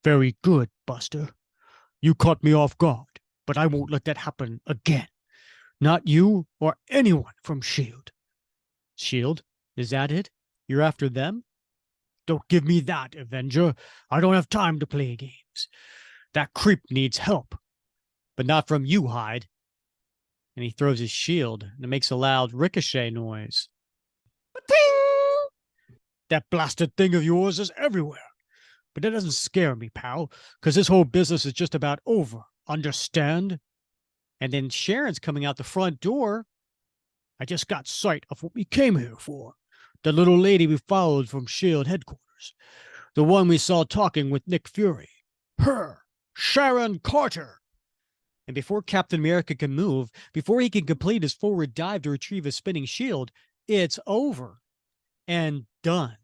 Very good, Buster. You caught me off guard, but I won't let that happen again. Not you or anyone from S.H.I.E.L.D. S.H.I.E.L.D.? Is that it? You're after them? Don't give me that, Avenger. I don't have time to play games. That creep needs help. But not from you, Hyde. And he throws his shield, and it makes a loud ricochet noise. Ba-ting! That blasted thing of yours is everywhere. But that doesn't scare me, pal, because this whole business is just about over. Understand? And then Sharon's coming out the front door. I just got sight of what we came here for. The little lady we followed from S.H.I.E.L.D. headquarters. The one we saw talking with Nick Fury. Her. Sharon Carter. And before Captain America can move, before he can complete his forward dive to retrieve his spinning shield, it's over. And done.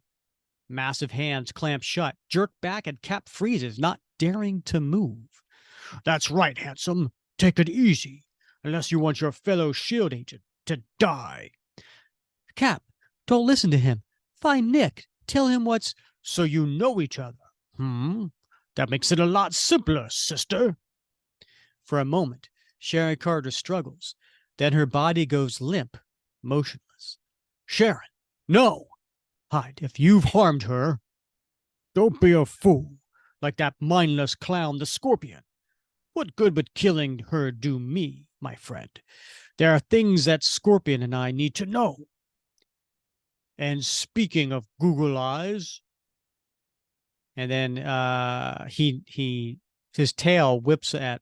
Massive hands clamp shut, jerk back, and Cap freezes, not daring to move. That's right, handsome. Take it easy, unless you want your fellow S.H.I.E.L.D. agent to die. Cap, don't listen to him. Find Nick. Tell him what's... So you know each other. That makes it a lot simpler, sister. For a moment, Sharon Carter struggles. Then her body goes limp, motionless. Sharon, no! Hyde, if you've harmed her, don't be a fool, like that mindless clown, the Scorpion. What good would killing her do me, my friend? There are things that Scorpion and I need to know. And speaking of Google eyes, and then his tail whips at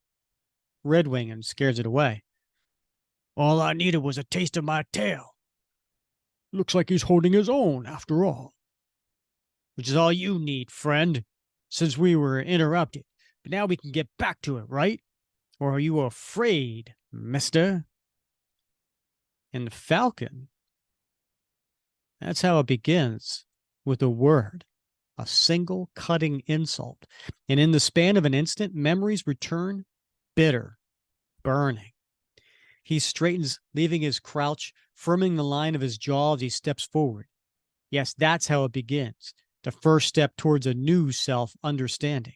Red Wing and scares it away. All I needed was a taste of my tail. Looks like he's holding his own after all. Which is all you need, friend, since we were interrupted. But now we can get back to it, right? Or are you afraid, mister? And the Falcon, that's how it begins, with a word, a single cutting insult. And in the span of an instant, memories return bitter, burning. He straightens, leaving his crouch, firming the line of his jaw as he steps forward. Yes, that's how it begins, the first step towards a new self-understanding.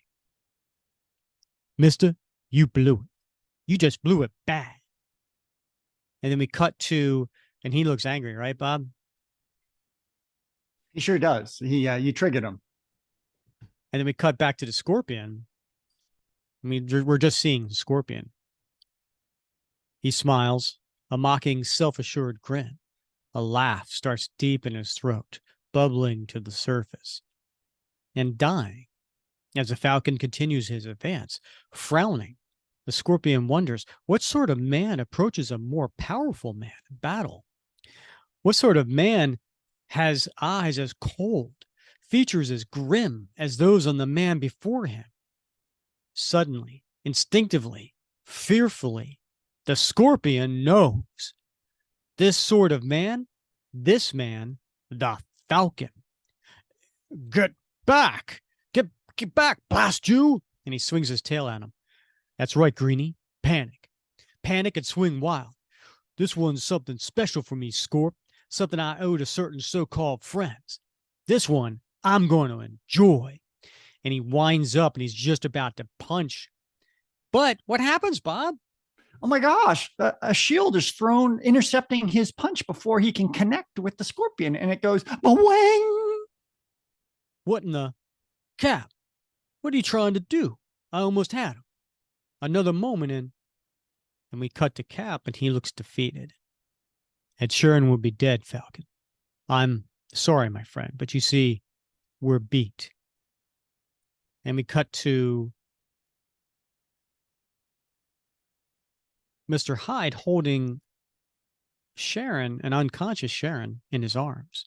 Mister, you blew it. You just blew it bad. And then we cut to, and he looks angry, right, Bob? He sure does. You triggered him. And then we cut back to the Scorpion. I mean, we're just seeing the Scorpion. He smiles, a mocking, self-assured grin. A laugh starts deep in his throat, bubbling to the surface, and dying as the Falcon continues his advance. Frowning, the Scorpion wonders what sort of man approaches a more powerful man in battle. What sort of man has eyes as cold, features as grim as those on the man before him? Suddenly, instinctively, fearfully, the Scorpion knows. This sort of man, this man, the Falcon. Get back! Get back, blast you! And he swings his tail at him. That's right, Greenie. Panic. Panic and swing wild. This one's something special for me, Scorp. Something I owe to certain so-called friends. This one I'm going to enjoy. And he winds up and he's just about to punch. But what happens, Bob? Oh my gosh, a shield is thrown, intercepting his punch before he can connect with the Scorpion. And it goes, ba-wang! What in the Cap? What are you trying to do? I almost had him. Another moment and we cut to Cap and he looks defeated. Ed Sheeran would be dead, Falcon. I'm sorry, my friend, but you see, we're beat. And we cut to Mr. Hyde holding Sharon, an unconscious Sharon, in his arms.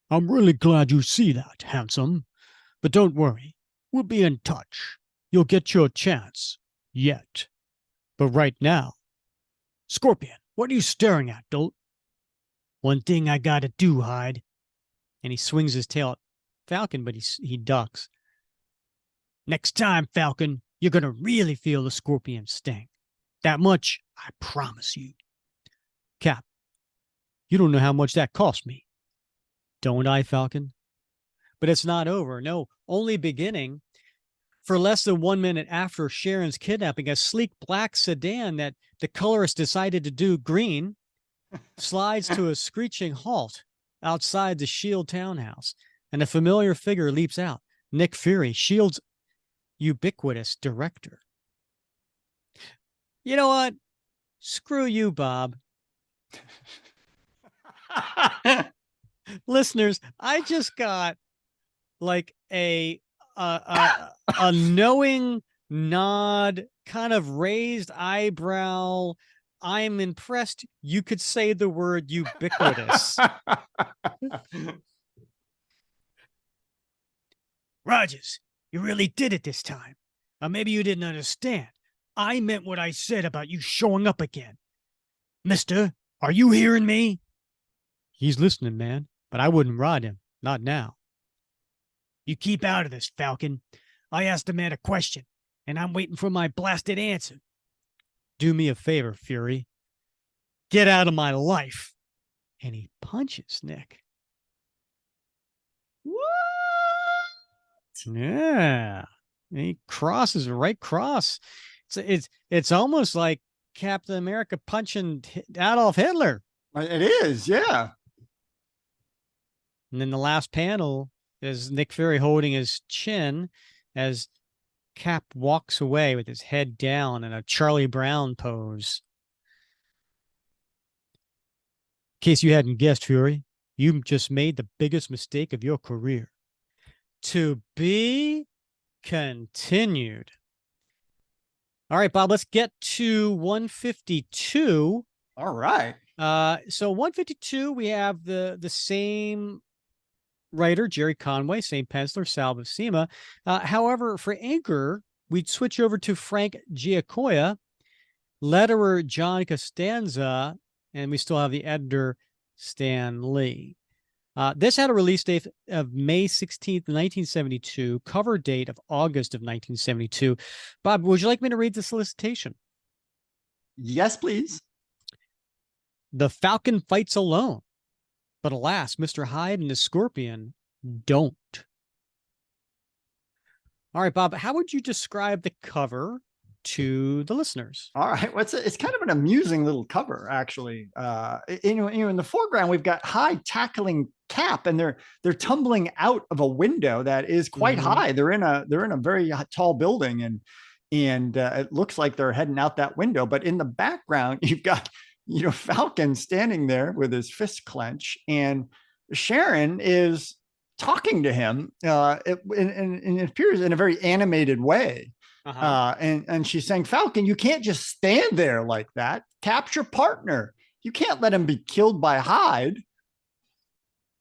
I'm really glad you see that, handsome. But don't worry. We'll be in touch. You'll get your chance. Yet. But right now. Scorpion, what are you staring at, dolt? One thing I gotta do, Hyde. And he swings his tail at Falcon, but he ducks. Next time, Falcon, you're gonna really feel the Scorpion sting. That much, I promise you. Cap, you don't know how much that cost me. Don't I, Falcon? But it's not over. No, only beginning. For less than 1 minute after Sharon's kidnapping, a sleek black sedan that the colorist decided to do green slides to a screeching halt outside the S.H.I.E.L.D. townhouse, and a familiar figure leaps out. Nick Fury, S.H.I.E.L.D.'s ubiquitous director. You know what? Screw you, Bob. Listeners, I just got like a knowing nod, kind of raised eyebrow. I'm impressed. You could say the word ubiquitous. Rogers, you really did it this time. Maybe you didn't understand. I meant what I said about you showing up again. Mister, are you hearing me? He's listening, man, but I wouldn't ride him. Not now. You keep out of this, Falcon. I asked the man a question, and I'm waiting for my blasted answer. Do me a favor, Fury. Get out of my life. And he punches Nick. What? Yeah. And he crosses the right cross. It's almost like Captain America punching Adolf Hitler. It is, yeah. And then the last panel is Nick Fury holding his chin as Cap walks away with his head down in a Charlie Brown pose. In case you hadn't guessed, Fury, you just made the biggest mistake of your career. To be continued. All right, Bob, let's get to 152. All right. So 152, we have the same writer, Gerry Conway, same penciler, Sal Buscema. However, for anchor, we'd switch over to Frank Giacoia, letterer John Costanza, and we still have the editor Stan Lee. This had a release date of May 16th, 1972, cover date of August of 1972. Bob, would you like me to read the solicitation? Yes, please. The Falcon fights alone, but alas, Mr. Hyde and the Scorpion don't. All right, Bob, how would you describe the cover to the listeners? All right. Well, it's kind of an amusing little cover, actually. In the foreground, we've got Hyde tackling Cap, and they're tumbling out of a window that is quite high. They're in a very tall building, and it looks like they're heading out that window. But in the background, you've got Falcon standing there with his fist clenched, and Sharon is talking to him. It appears in a very animated way. And she's saying, Falcon, you can't just stand there like that. Capture partner. You can't let him be killed by Hyde.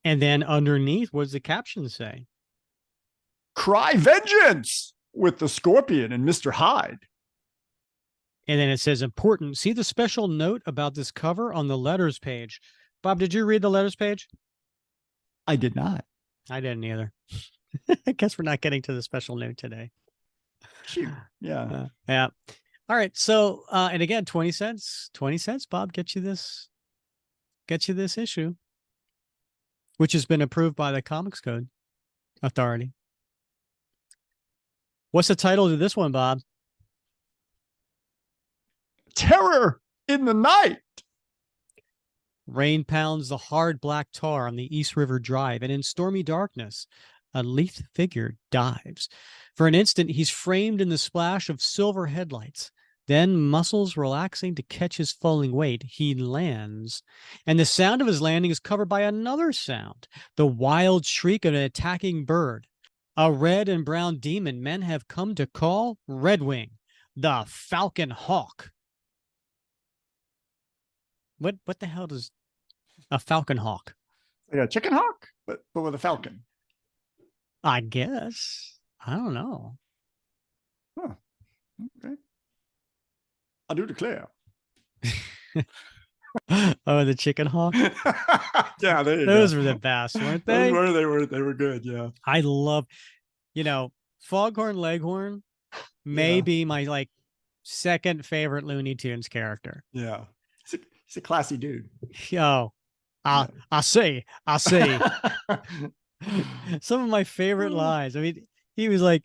And then underneath, what does the caption say? Cry vengeance with the Scorpion and Mr. Hyde. And then it says, important. See the special note about this cover on the letters page. Bob, did you read the letters page? I did not. I didn't either. I guess we're not getting to the special note today. Shoot. Yeah. Yeah. All right. So, and again, 20 cents, Bob, get you this issue, which has been approved by the Comics Code Authority. What's the title to this one, Bob? Terror in the Night. Rain pounds the hard black tar on the East River Drive, and in stormy darkness, a lithe figure dives. For an instant, he's framed in the splash of silver headlights. Then, muscles relaxing to catch his falling weight, he lands. And the sound of his landing is covered by another sound, the wild shriek of an attacking bird. A red and brown demon men have come to call Redwing, the Falcon Hawk. What the hell does a Falcon Hawk? Like a chicken hawk, but with a falcon. I guess. I don't know. Huh. Okay. I do declare. Oh, the chicken hawk. Yeah, those were the best, weren't they? They were good. Yeah. I love, Foghorn Leghorn may be my second favorite Looney Tunes character. Yeah. He's a classy dude. Yo, I say. Some of my favorite lines. I mean, he was like,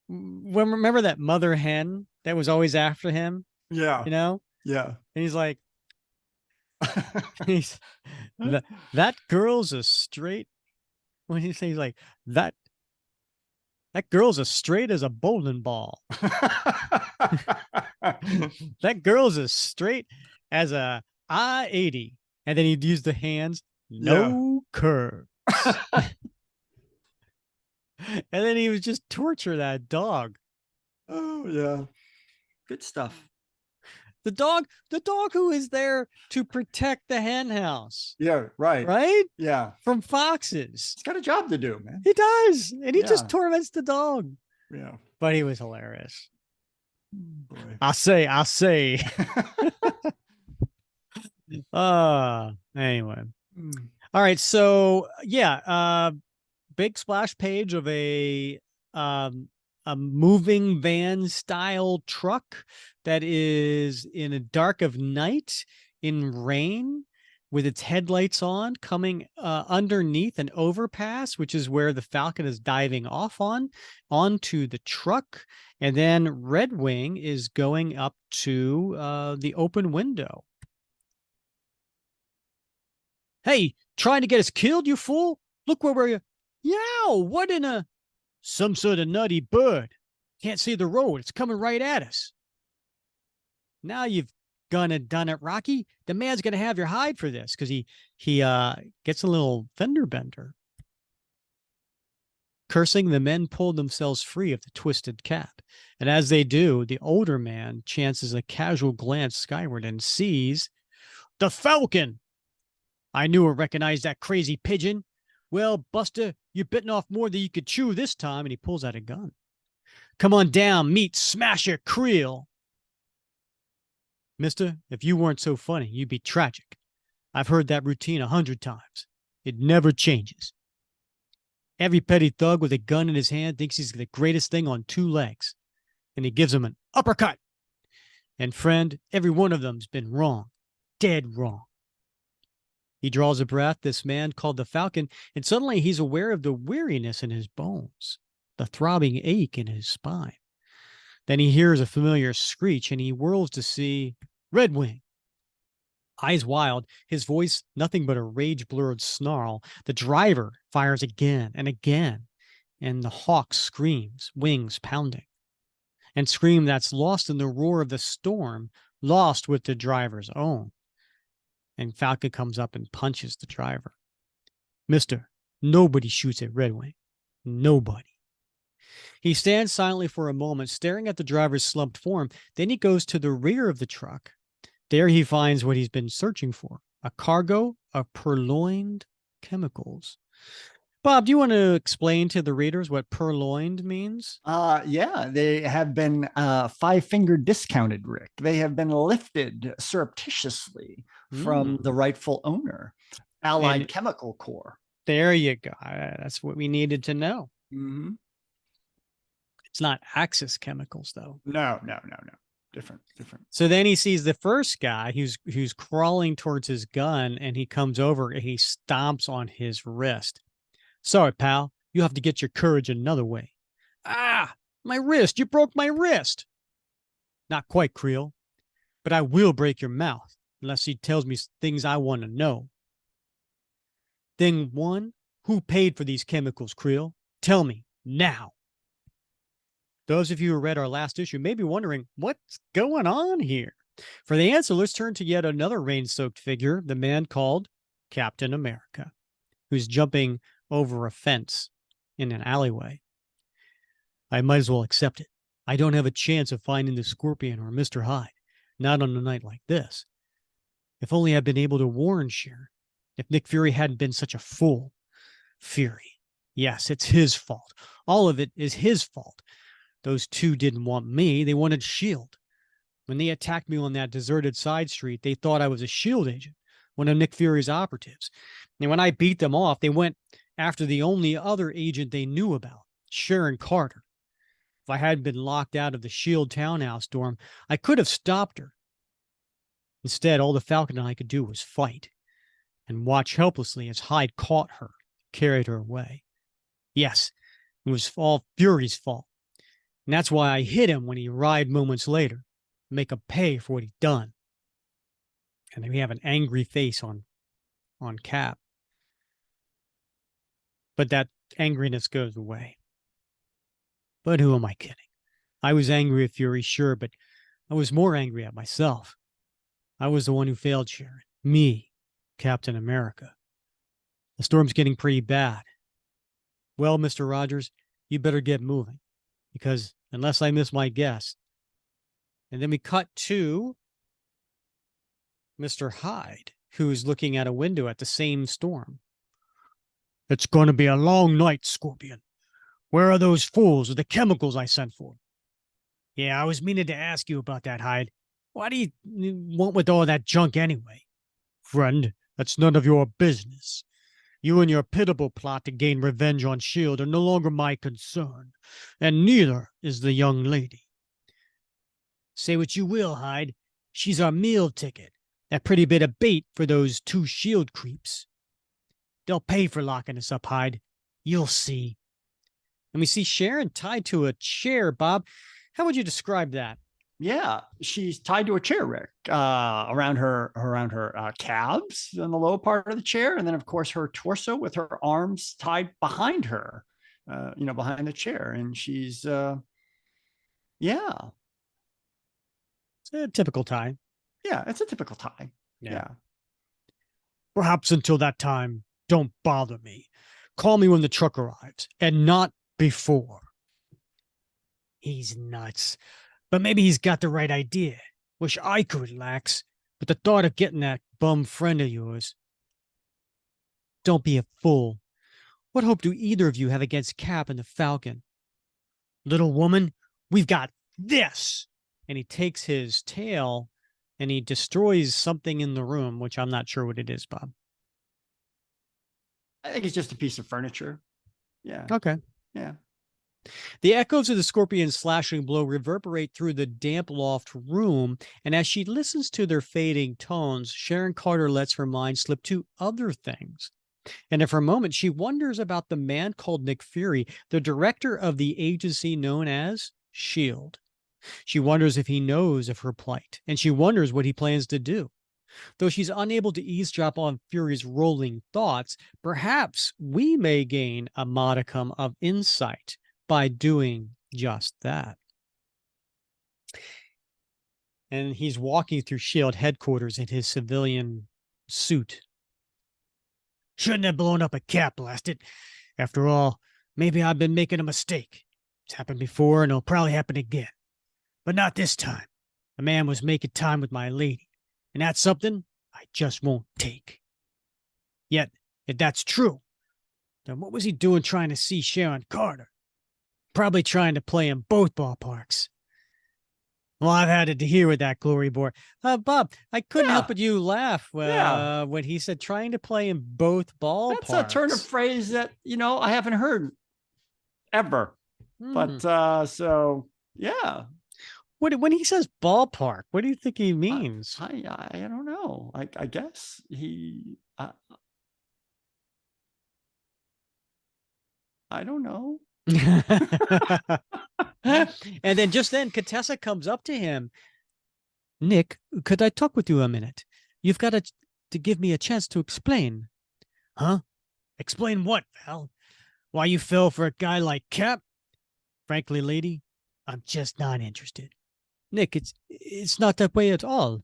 remember that mother hen that was always after him? Yeah. Yeah. And he's like, that girl's a straight. When he says like that girl's as straight as a bowling ball. That girl's as straight as a I-80. And then he'd use the hands, no curves. And then he would just torture that dog. Oh, yeah. Good stuff. The dog who is there to protect the hen house. Yeah, right. Right? Yeah. From foxes. He's got a job to do, man. He does. And he just torments the dog. Yeah. But he was hilarious. Boy. I say. Anyway. All right. So big splash page of a moving van style truck that is in a dark of night in rain with its headlights on, coming underneath an overpass, which is where the Falcon is diving off onto the truck. And then Redwing is going up to the open window. Hey, trying to get us killed, you fool? Look where we're... Yow, what in a... Some sort of nutty bird. Can't see the road. It's coming right at us. Now you've gone and done it, Rocky. The man's going to have your hide for this because he gets a little fender bender. Cursing, the men pulled themselves free of the twisted cat. And as they do, the older man chances a casual glance skyward and sees the Falcon. I knew or recognized that crazy pigeon. Well, Buster, you're bitten off more than you could chew this time. And he pulls out a gun. Come on down, meet Smasher Creel. Mister, if you weren't so funny, you'd be tragic. I've heard that routine 100 times. It never changes. Every petty thug with a gun in his hand thinks he's the greatest thing on two legs, and he gives him an uppercut. And friend, every one of them's been wrong, dead wrong. He draws a breath, this man called the Falcon, and suddenly he's aware of the weariness in his bones, the throbbing ache in his spine. Then he hears a familiar screech, and he whirls to see Red Wing. Eyes wild, his voice nothing but a rage-blurred snarl. The driver fires again and again, and the hawk screams, wings pounding. And scream that's lost in the roar of the storm, lost with the driver's own. And Falcon comes up and punches the driver. Mister, nobody shoots at Red Wing. Nobody. He stands silently for a moment, staring at the driver's slumped form. Then he goes to the rear of the truck. There he finds what he's been searching for, a cargo of purloined chemicals. Bob, do you want to explain to the readers what purloined means? Yeah, they have been five-finger discounted, Rick. They have been lifted surreptitiously from the rightful owner, Allied Chemical Corps. There you go. That's what we needed to know. Mm-hmm. It's not Axis Chemicals, though. No. Different. So then he sees the first guy who's crawling towards his gun, and he comes over and he stomps on his wrist. Sorry, pal. You have to get your courage another way. Ah, my wrist. You broke my wrist. Not quite, Creel. But I will break your mouth unless he tells me things I want to know. Thing one, who paid for these chemicals, Creel? Tell me now. Those of you who read our last issue may be wondering, what's going on here? For the answer, let's turn to yet another rain-soaked figure, the man called Captain America, who's jumping over a fence in an alleyway. I might as well accept it. I don't have a chance of finding the Scorpion or Mr. Hyde, not on a night like this. If only I'd been able to warn Sharon. If Nick Fury hadn't been such a fool. Fury. Yes, it's his fault. All of it is his fault. Those two didn't want me. They wanted S.H.I.E.L.D. When they attacked me on that deserted side street, they thought I was a S.H.I.E.L.D. agent, one of Nick Fury's operatives. And when I beat them off, they went after the only other agent they knew about, Sharon Carter. If I hadn't been locked out of the S.H.I.E.L.D. townhouse dorm, I could have stopped her. Instead, all the Falcon and I could do was fight and watch helplessly as Hyde caught her, carried her away. Yes, it was all Fury's fault. And that's why I hit him when he arrived moments later, make him pay for what he'd done. And then we have an angry face on Cap. But that angriness goes away. But who am I kidding? I was angry at Fury, sure, but I was more angry at myself. I was the one who failed Sharon. Me, Captain America. The storm's getting pretty bad. Well, Mr. Rogers, you better get moving. Because unless I miss my guess. And then we cut to Mr. Hyde, who's looking at a window at the same storm. It's going to be a long night, Scorpion. Where are those fools with the chemicals I sent for? Yeah, I was meaning to ask you about that, Hyde. What do you want with all that junk anyway? Friend, that's none of your business. You and your pitiable plot to gain revenge on S.H.I.E.L.D. are no longer my concern, and neither is the young lady. Say what you will, Hyde. She's our meal ticket, a pretty bit of bait for those two S.H.I.E.L.D. creeps. They'll pay for locking us up, Hyde. You'll see. And we see Sharon tied to a chair, Bob. How would you describe that? Yeah, she's tied to a chair, Rick, around her calves on the lower part of the chair, and then of course her torso with her arms tied behind her, behind the chair, and she's yeah, It's a typical tie. Yeah, it's a typical tie. Yeah. Perhaps until that time, don't bother me. Call me when the truck arrives, and not before. He's nuts. But maybe he's got the right idea. Wish I could relax. But the thought of getting that bum friend of yours. Don't be a fool. What hope do either of you have against Cap and the Falcon? Little woman, we've got this. And he takes his tail and he destroys something in the room, which I'm not sure what it is, Bob. I think it's just a piece of furniture. Yeah. Okay. Yeah. The echoes of the scorpion's slashing blow reverberate through the damp loft room, and as she listens to their fading tones, Sharon Carter lets her mind slip to other things. And for a moment, she wonders about the man called Nick Fury, the director of the agency known as S.H.I.E.L.D. She wonders if he knows of her plight, and she wonders what he plans to do. Though she's unable to eavesdrop on Fury's rolling thoughts, perhaps we may gain a modicum of insight by doing just that. And he's walking through S.H.I.E.L.D. headquarters in his civilian suit. Shouldn't have blown up a Cap, blast it. After all, maybe I've been making a mistake. It's happened before and it'll probably happen again. But not this time. A man was making time with my lady, and that's something I just won't take. Yet, if that's true, then what was he doing trying to see Sharon Carter? Probably trying to play in both ballparks. Well, I've had it to hear with that glory board. Bob, I couldn't help but you laugh when he said trying to play in both ballparks. That's a turn of phrase that, I haven't heard ever. But so, yeah. When he says ballpark, what do you think he means? I don't know. I guess he... I don't know. And then Contessa comes up to him. Nick, could I talk with you a minute? You've got to give me a chance to explain. Huh? Explain what, Val? Why you fell for a guy like Cap? Frankly, lady, I'm just not interested. Nick, it's not that way at all.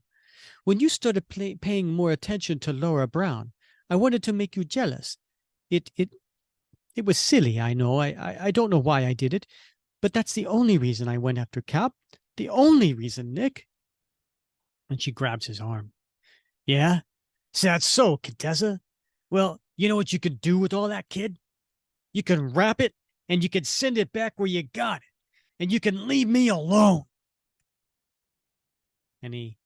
When you started paying more attention to Laura Brown, I wanted to make you jealous. It was silly, I know. I don't know why I did it, but that's the only reason I went after Cap. The only reason, Nick. And she grabs his arm. Yeah? Is that so, Contessa? Well, you know what you could do with all that, kid? You can wrap it, and you can send it back where you got it, and you can leave me alone. And he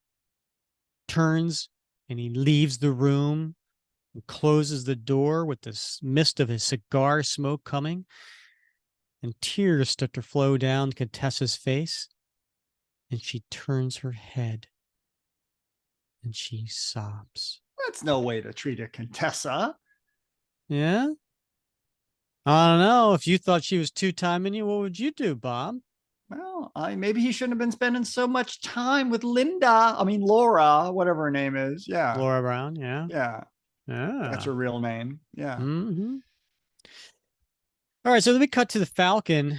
turns, and he leaves the room, and closes the door with the mist of his cigar smoke coming, and tears start to flow down Contessa's face, and she turns her head, and she sobs. That's no way to treat a Contessa. Yeah? I don't know. If you thought she was two-timing you, what would you do, Bob? Well, maybe he shouldn't have been spending so much time with Laura, whatever her name is. Yeah. Laura Brown, yeah. Yeah. Yeah. That's her real name. Yeah. Mm-hmm. All right, so let me cut to the Falcon,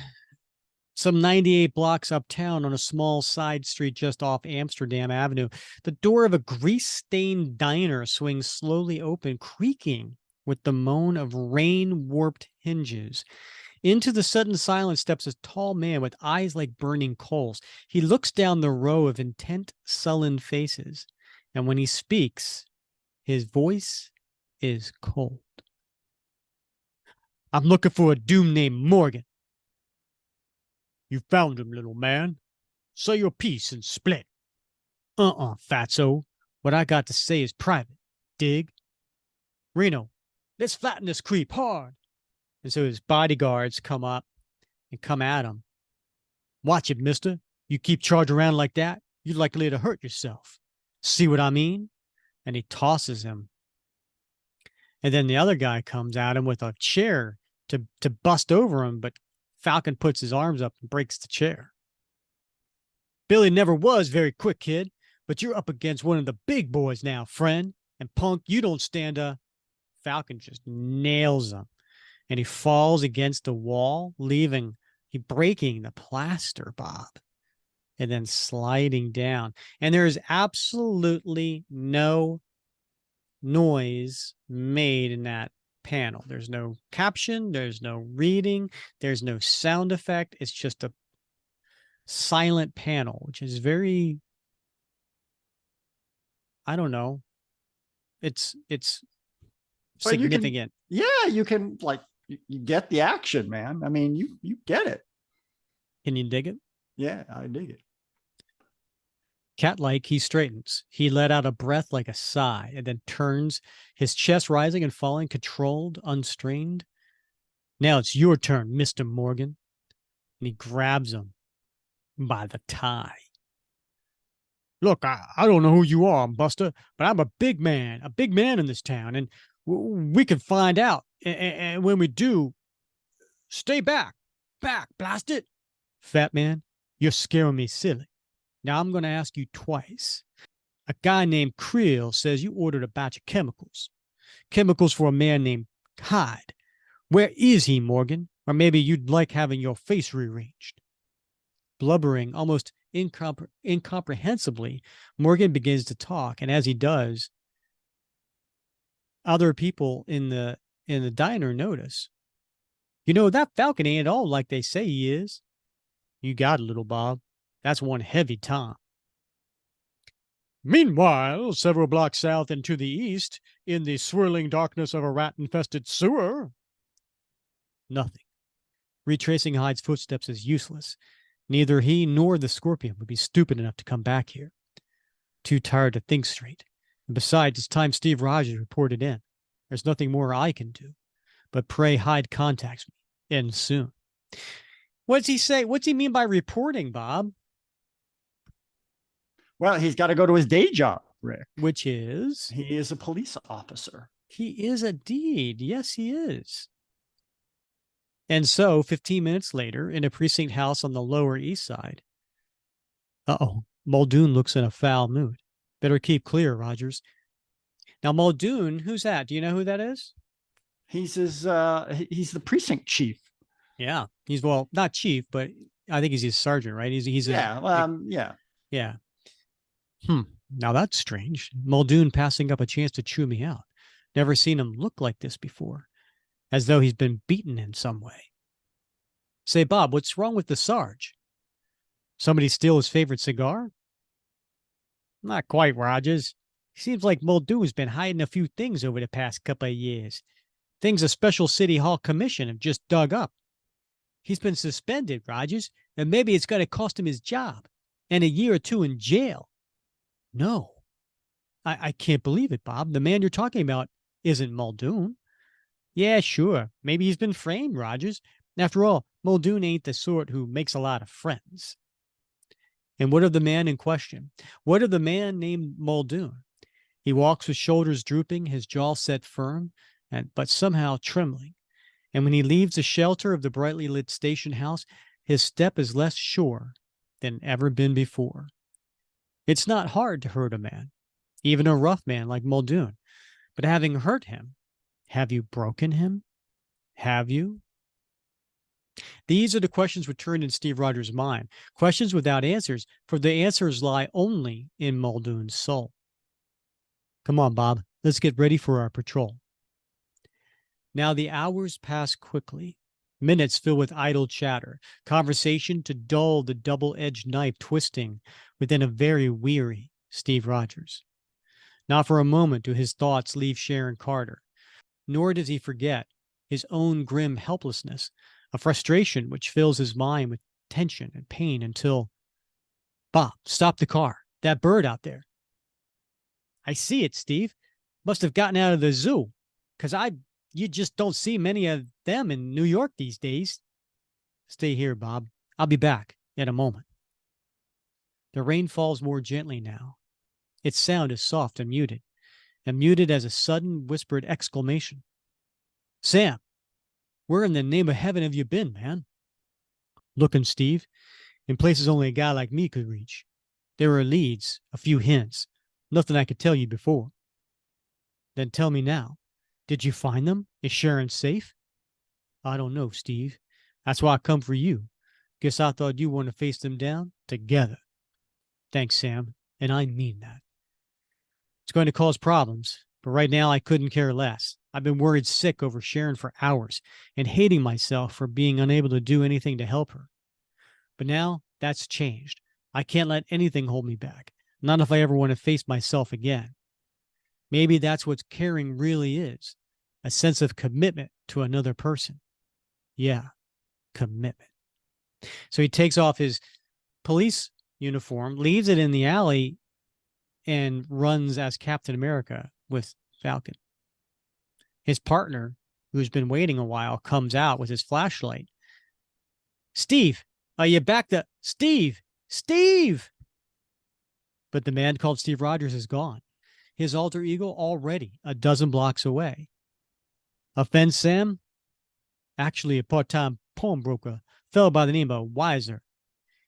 some 98 blocks uptown on a small side street just off Amsterdam Avenue. The door of a grease-stained diner swings slowly open, creaking with the moan of rain-warped hinges. Into the sudden silence steps a tall man with eyes like burning coals. He looks down the row of intent, sullen faces, and when he speaks, his voice is cold. I'm looking for a doom named Morgan. You found him, little man. Say your piece and split. Fatso. What I got to say is private. Dig? Reno, let's flatten this creep hard. And so his bodyguards come up and come at him. Watch it, mister. You keep charging around like that, you're likely to hurt yourself. See what I mean? And he tosses him. And then the other guy comes at him with a chair to bust over him, but Falcon puts his arms up and breaks the chair. Billy never was very quick, kid, but you're up against one of the big boys now, friend. And punk, you don't stand up. Falcon just nails him. And he falls against the wall, breaking the plaster, Bob, and then sliding down. And there is absolutely no noise made in that panel. There's no caption, there's no reading, there's no sound effect. It's just a silent panel, which is very, I don't know. It's But you can, significant. yeah, you can like you get the action, man. I mean, you get it. Can you dig it? Yeah, I dig it. Cat-like, he straightens. He let out a breath like a sigh and then turns, his chest rising and falling, controlled, unstrained. Now it's your turn, Mr. Morgan. And he grabs him by the tie. Look, I don't know who you are, Buster, but I'm a big man in this town, and we can find out. And when we do, stay back, blast it. Fat man, you're scaring me silly. Now I'm going to ask you twice. A guy named Creel says you ordered a batch of chemicals. Chemicals for a man named Hyde. Where is he, Morgan? Or maybe you'd like having your face rearranged. Blubbering almost incomprehensibly, Morgan begins to talk, and as he does, other people in the diner notice. You know, that Falcon ain't at all like they say he is. You got it, little Bob. That's one heavy Tom. Meanwhile, several blocks south and to the east, in the swirling darkness of a rat-infested sewer. Nothing. Retracing Hyde's footsteps is useless. Neither he nor the Scorpion would be stupid enough to come back here. Too tired to think straight. And besides, it's time Steve Rogers reported in. There's nothing more I can do. But pray Hyde contacts me, and soon. What's he say? What's he mean by reporting, Bob? Well, he's got to go to his day job, Rick. Which is? He is a police officer. He is indeed. Yes, he is. And so, 15 minutes later, in a precinct house on the Lower East Side. Uh-oh, Muldoon looks in a foul mood. Better keep clear, Rogers. Now, Muldoon, who's that? Do you know who that is? He's he's the precinct chief. Yeah, he's, well, not chief, but I think he's his sergeant, right? He's yeah, yeah. Yeah. Now that's strange. Muldoon passing up a chance to chew me out. Never seen him look like this before, as though he's been beaten in some way. Say, Bob, what's wrong with the Sarge? Somebody steal his favorite cigar? Not quite, Rogers. Seems like Muldoon's been hiding a few things over the past couple of years. Things a special city hall commission have just dug up. He's been suspended, Rogers, and maybe it's going to cost him his job and a year or two in jail. No. I can't believe it, Bob. The man you're talking about isn't Muldoon. Yeah, sure. Maybe he's been framed, Rogers. After all, Muldoon ain't the sort who makes a lot of friends. And what of the man in question? What of the man named Muldoon? He walks with shoulders drooping, his jaw set firm, but somehow trembling. And when he leaves the shelter of the brightly lit station house, his step is less sure than ever been before. It's not hard to hurt a man, even a rough man like Muldoon. But having hurt him, have you broken him? Have you? These are the questions returned in Steve Rogers' mind, questions without answers, for the answers lie only in Muldoon's soul. Come on, Bob, let's get ready for our patrol. Now the hours pass quickly. Minutes fill with idle chatter, conversation to dull the double-edged knife twisting within a very weary Steve Rogers. Not for a moment do his thoughts leave Sharon Carter, nor does he forget his own grim helplessness, a frustration which fills his mind with tension and pain until, Bob, stop the car. That bird out there. I see it, Steve. Must have gotten out of the zoo, because you just don't see many of them in New York these days. Stay here, Bob. I'll be back in a moment. The rain falls more gently now. Its sound is soft and muted as a sudden whispered exclamation. Sam, where in the name of heaven have you been, man? Looking, Steve, in places only a guy like me could reach. There are leads, a few hints, nothing I could tell you before. Then tell me now. Did you find them? Is Sharon safe? I don't know, Steve. That's why I come for you. Guess I thought you wanted to face them down together. Thanks, Sam, and I mean that. It's going to cause problems, but right now I couldn't care less. I've been worried sick over Sharon for hours and hating myself for being unable to do anything to help her. But now That's changed. I can't let anything hold me back. Not if I ever want to face myself again. Maybe that's what caring really is. A sense of commitment to another person. Yeah, commitment. So he takes off his police uniform, leaves it in the alley, and runs as Captain America with Falcon. His partner, who's been waiting a while, comes out with his flashlight. Steve, are you back to Steve? Steve! But the man called Steve Rogers is gone. His alter ego already a dozen blocks away. Offend Sam? Actually, a part-time pawnbroker, fellow by the name of Weiser.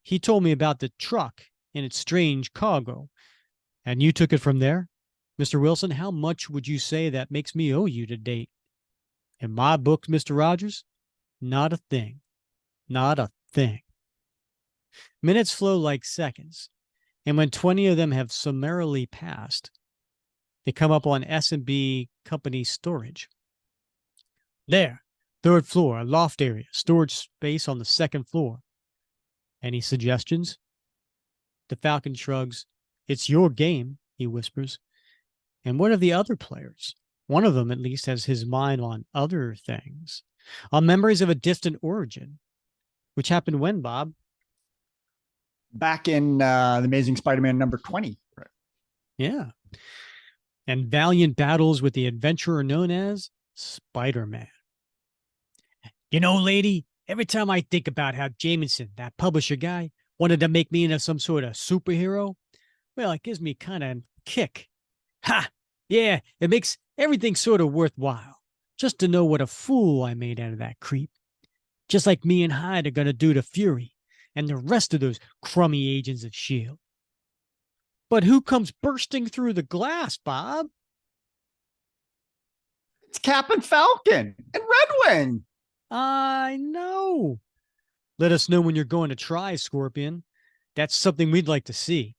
He told me about the truck and its strange cargo. And you took it from there? Mr. Wilson, how much would you say that makes me owe you to date? In my books, Mr. Rogers, not a thing. Not a thing. Minutes flow like seconds, and when 20 of them have summarily passed, they come up on S&B Company storage. There, third floor, a loft area, storage space on the second floor. Any suggestions? The Falcon shrugs. It's your game, he whispers. And what of the other players? One of them, at least, has his mind on other things, on memories of a distant origin. Which happened when, Bob? Back in The Amazing Spider-Man number 20. Right. Yeah. And valiant battles with the adventurer known as Spider-Man. You know, lady, every time I think about how Jameson, that publisher guy, wanted to make me into some sort of superhero, well, it gives me kind of kick. Ha! Yeah, it makes everything sort of worthwhile. Just to know what a fool I made out of that creep. Just like me and Hyde are going to do to Fury and the rest of those crummy agents of S.H.I.E.L.D. But who comes bursting through the glass, Bob? It's Cap and Falcon and Red Wing. I know. Let us know when you're going to try, Scorpion. That's something we'd like to see.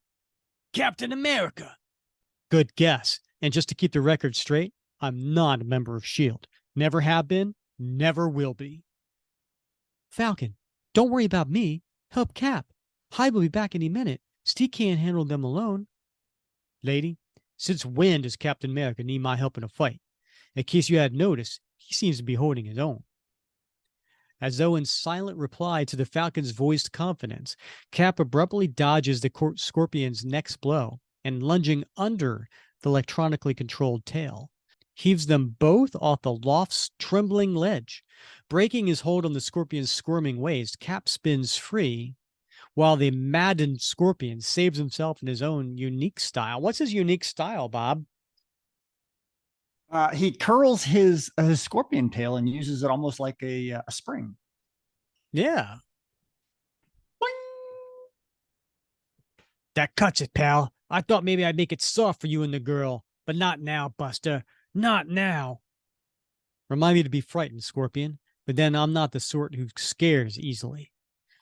Captain America. Good guess. And just to keep the record straight, I'm not a member of S.H.I.E.L.D. Never have been, never will be. Falcon, don't worry about me. Help Cap. Hyde will be back any minute. Steve can't handle them alone. Lady, since when does Captain America need my help in a fight? In case you had noticed, he seems to be holding his own. As though in silent reply to the Falcon's voiced confidence, Cap abruptly dodges the Scorpion's next blow and, lunging under the electronically controlled tail, heaves them both off the loft's trembling ledge. Breaking his hold on the Scorpion's squirming waist, Cap spins free, while the maddened Scorpion saves himself in his own unique style. What's his unique style, Bob? He curls his scorpion tail and uses it almost like a spring. Yeah. Boing! That cuts it, pal. I thought maybe I'd make it soft for you and the girl, but not now, Buster. Not now. Remind me to be frightened, Scorpion, but then I'm not the sort who scares easily.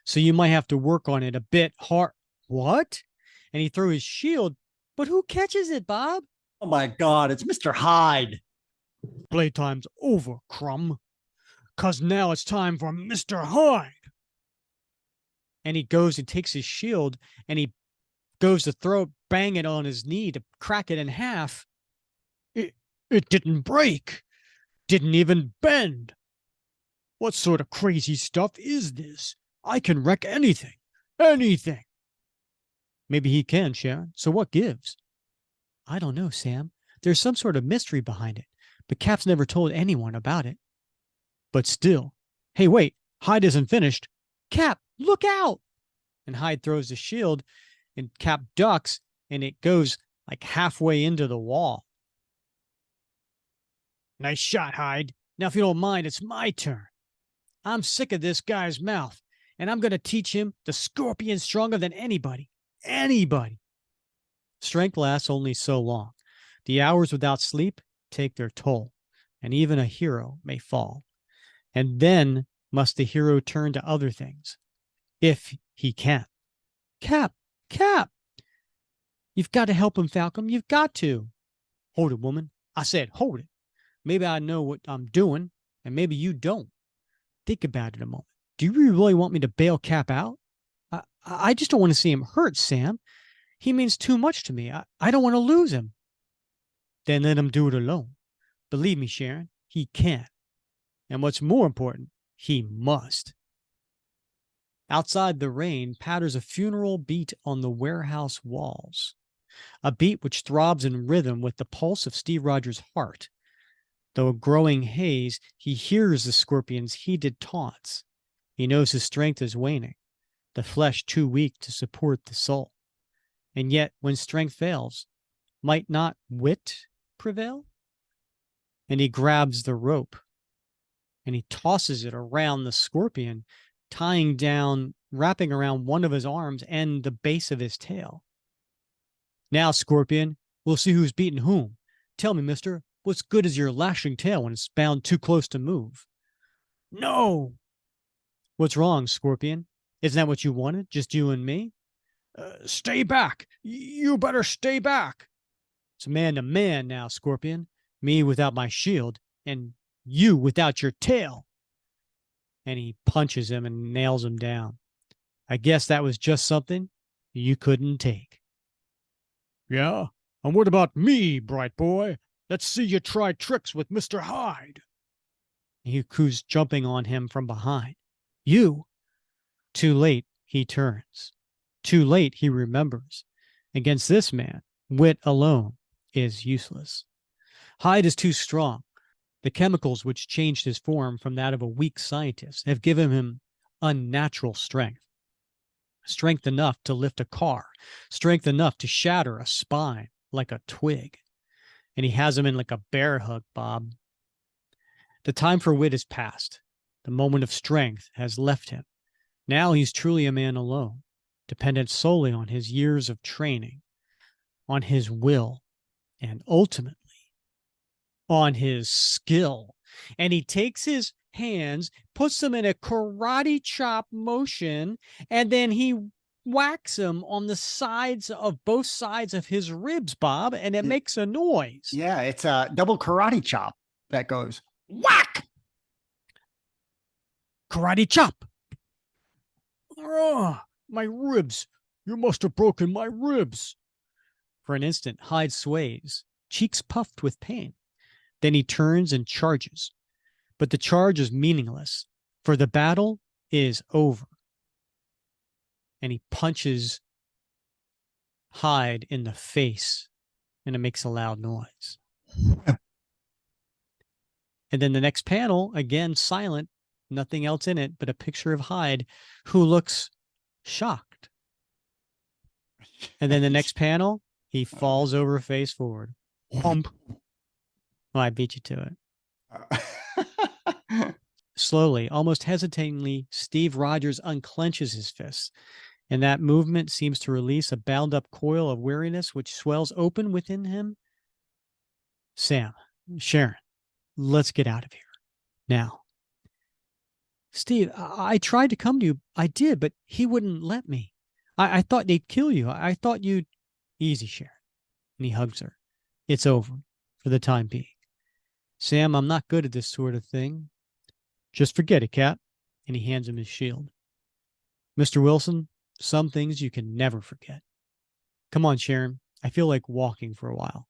So you might have to work on it a bit hard. What? And he threw his shield, but who catches it, Bob? Oh my God, it's Mr. Hyde. Playtime's over, Crumb. 'Cause now it's time for Mr. Hyde. And he goes and takes his shield and he goes to bang it on his knee to crack it in half. It didn't break. Didn't even bend. What sort of crazy stuff is this? I can wreck anything. Anything. Maybe he can, Sharon. So what gives? I don't know, Sam. There's some sort of mystery behind it, but Cap's never told anyone about it. But still. Hey, wait. Hyde isn't finished. Cap, look out! And Hyde throws the shield, and Cap ducks, and it goes like halfway into the wall. Nice shot, Hyde. Now, if you don't mind, it's my turn. I'm sick of this guy's mouth, and I'm going to teach him the Scorpion's stronger than anybody. Anybody. Strength lasts only so long. The hours without sleep take their toll, and even a hero may fall. And then must the hero turn to other things, if he can. Cap! You've got to help him, Falcon. You've got to. Hold it, woman. I said, hold it. Maybe I know what I'm doing, and maybe you don't. Think about it a moment. Do you really want me to bail Cap out? I just don't want to see him hurt, Sam. He means too much to me. I don't want to lose him. Then let him do it alone. Believe me, Sharon, he can. And what's more important, he must. Outside, the rain patters a funeral beat on the warehouse walls, a beat which throbs in rhythm with the pulse of Steve Rogers' heart. Though a growing haze, he hears the scorpion's heated taunts. He knows his strength is waning, the flesh too weak to support the soul. And yet, when strength fails, might not wit prevail? And he grabs the rope and he tosses it around the scorpion, tying down, wrapping around one of his arms and the base of his tail. Now, Scorpion, we'll see who's beaten whom. Tell me, mister, what's good is your lashing tail when it's bound too close to move? No! What's wrong, Scorpion? Isn't that what you wanted? Just you and me? Stay back. You better stay back. It's man to man now, Scorpion. Me without my shield, and you without your tail. And he punches him and nails him down. I guess that was just something you couldn't take. Yeah? And what about me, bright boy? Let's see you try tricks with Mr. Hyde. Who's jumping on him from behind. You? Too late, he turns. Too late, he remembers. Against this man, wit alone is useless. Hyde is too strong. The chemicals which changed his form from that of a weak scientist have given him unnatural strength. Strength enough to lift a car, strength enough to shatter a spine like a twig. And he has him in like a bear hug, Bob. The time for wit is past. The moment of strength has left him. Now he's truly a man alone, dependent solely on his years of training, on his will, and ultimately on his skill. And he takes his hands, puts them in a karate chop motion, and then he whacks them on the sides of both sides of his ribs, Bob, and it makes a noise. Yeah, it's a double karate chop that goes whack. Karate chop. Oh, my ribs. You must have broken my ribs. For an instant, Hyde sways, cheeks puffed with pain. Then he turns and charges. But the charge is meaningless, for the battle is over. And he punches Hyde in the face, and it makes a loud noise. And then the next panel, again, silent, nothing else in it, but a picture of Hyde who looks shocked. And then the next panel, he falls over face forward. Hump. Oh, I beat you to it. Slowly, almost hesitatingly, Steve Rogers unclenches his fists, and that movement seems to release a bound-up coil of weariness which swells open within him. Sam, Sharon, let's get out of here. Now. Steve, I tried to come to you. I did, but he wouldn't let me. I thought they'd kill you. I thought you'd... Easy, Sharon. And he hugs her. It's over, for the time being. Sam, I'm not good at this sort of thing. Just forget it, Cat. And he hands him his shield. Mr. Wilson, some things you can never forget. Come on, Sharon. I feel like walking for a while.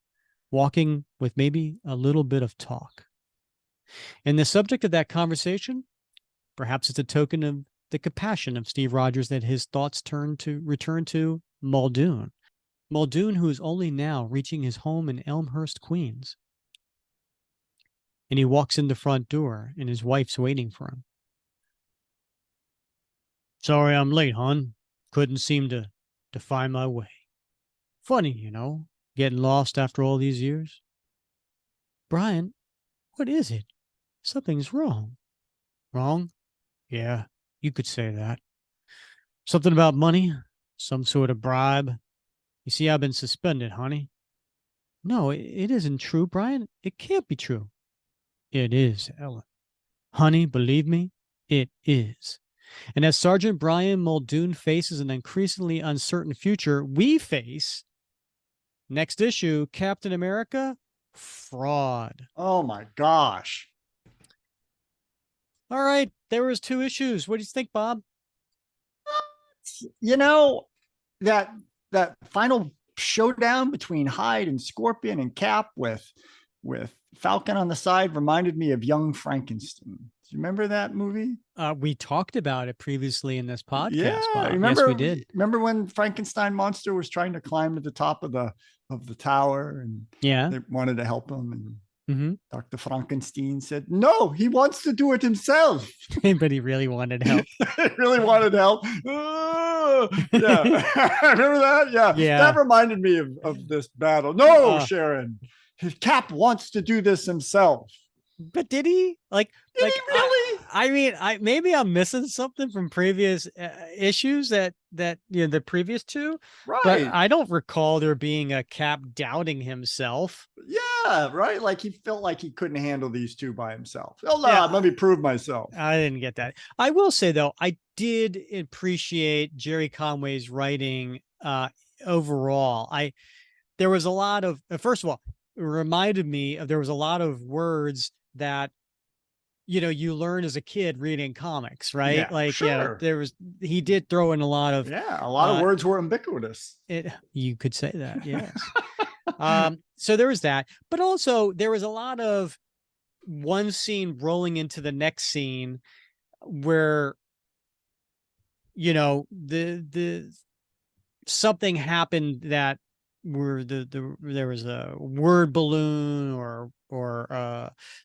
Walking with maybe a little bit of talk. And the subject of that conversation, perhaps it's a token of the compassion of Steve Rogers that his thoughts return to Muldoon. Muldoon, who is only now reaching his home in Elmhurst, Queens. And he walks in the front door, and his wife's waiting for him. Sorry I'm late, hon. Couldn't seem to find my way. Funny, you know, getting lost after all these years. Brian, what is it? Something's wrong. Wrong? Yeah, you could say that. Something about money? Some sort of bribe? You see, I've been suspended, honey. No, it isn't true, Brian. It can't be true. It is, Ellen. Honey, believe me, it is. And as Sergeant Brian Muldoon faces an increasingly uncertain future, we face, next issue, Captain America, Fraud. Oh my gosh. All right, there was 2 issues. What do you think, Bob? you know, that that final showdown between Hyde and Scorpion and Cap with Falcon on the side reminded me of Young Frankenstein. Do you remember that movie? We talked about it previously in this podcast, Yeah, Bob. Yes, we remember did. remember when Frankenstein monster was trying to climb to the top of the tower and Yeah. they wanted to help him and Mm-hmm. Dr. Frankenstein said, "No, he wants to do it himself." But he really wanted help. He really wanted help. Yeah. Remember that? Yeah. Yeah. That reminded me of this battle. No, Uh, Sharon. His Cap wants to do this himself. but did he? Did he really? I mean, maybe I'm missing something from previous issues that the previous two, but Right. I don't recall there being a Cap doubting himself. Yeah, right. Like he felt like he couldn't handle these two by himself. Oh no, Yeah, let me prove myself. I didn't get that. I will say though, I did appreciate Gerry Conway's writing overall. There was a lot of first of all, it reminded me of there was a lot of words that you learn as a kid reading comics, right? Yeah, Like, sure. he did throw in a lot of Yeah, a lot of words were ubiquitous. you could say that, yes. So there was that, but also there was a lot of one scene rolling into the next scene where the something happened that where there was a word balloon or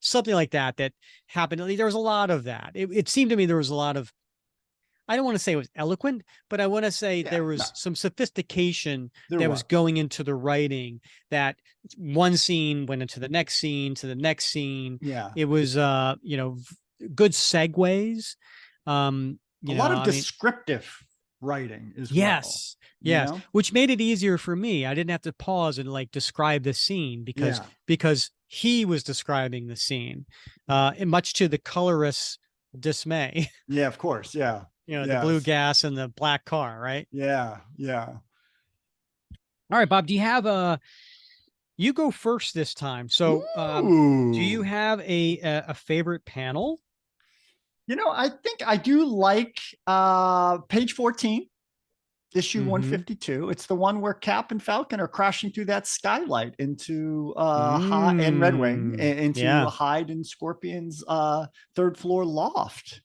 something like that happened. There was a lot of that. It seemed to me there was a lot of, I don't want to say it was eloquent, but I want to say there was some sophistication that was going into the writing, that one scene went into the next scene to the next scene. Yeah. It was good segues. A lot of descriptive writing as well. Yes. Which made it easier for me. I didn't have to pause and describe the scene because he was describing the scene, and much to the colorist's dismay. Yeah, of course. Yeah. The blue gas and the black car, right? Yeah. All right, Bob, do you have you go first this time. So do you have a favorite panel? I think I do like page 14, issue 152. It's the one where Cap and Falcon are crashing through that skylight into Hyde and Red Wing into Hyde and Scorpion's third floor loft.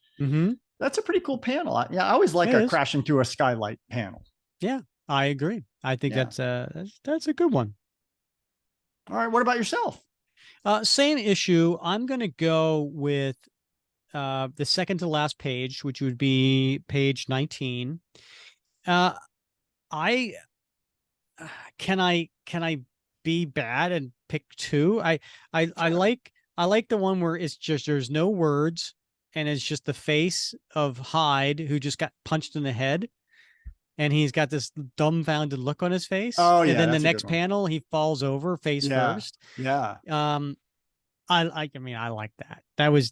That's a pretty cool panel. I always like a crashing through a skylight panel. Yeah, I agree. I think that's a good one. All right, what about yourself? Same issue. I'm going to go with the second to last page, which would be page 19. I can I be bad and pick two? I like the one where it's just there's no words and it's just the face of Hyde who just got punched in the head. And he's got this dumbfounded look on his face. Oh, yeah. And then the next panel, he falls over face first. Yeah. I like that. That was,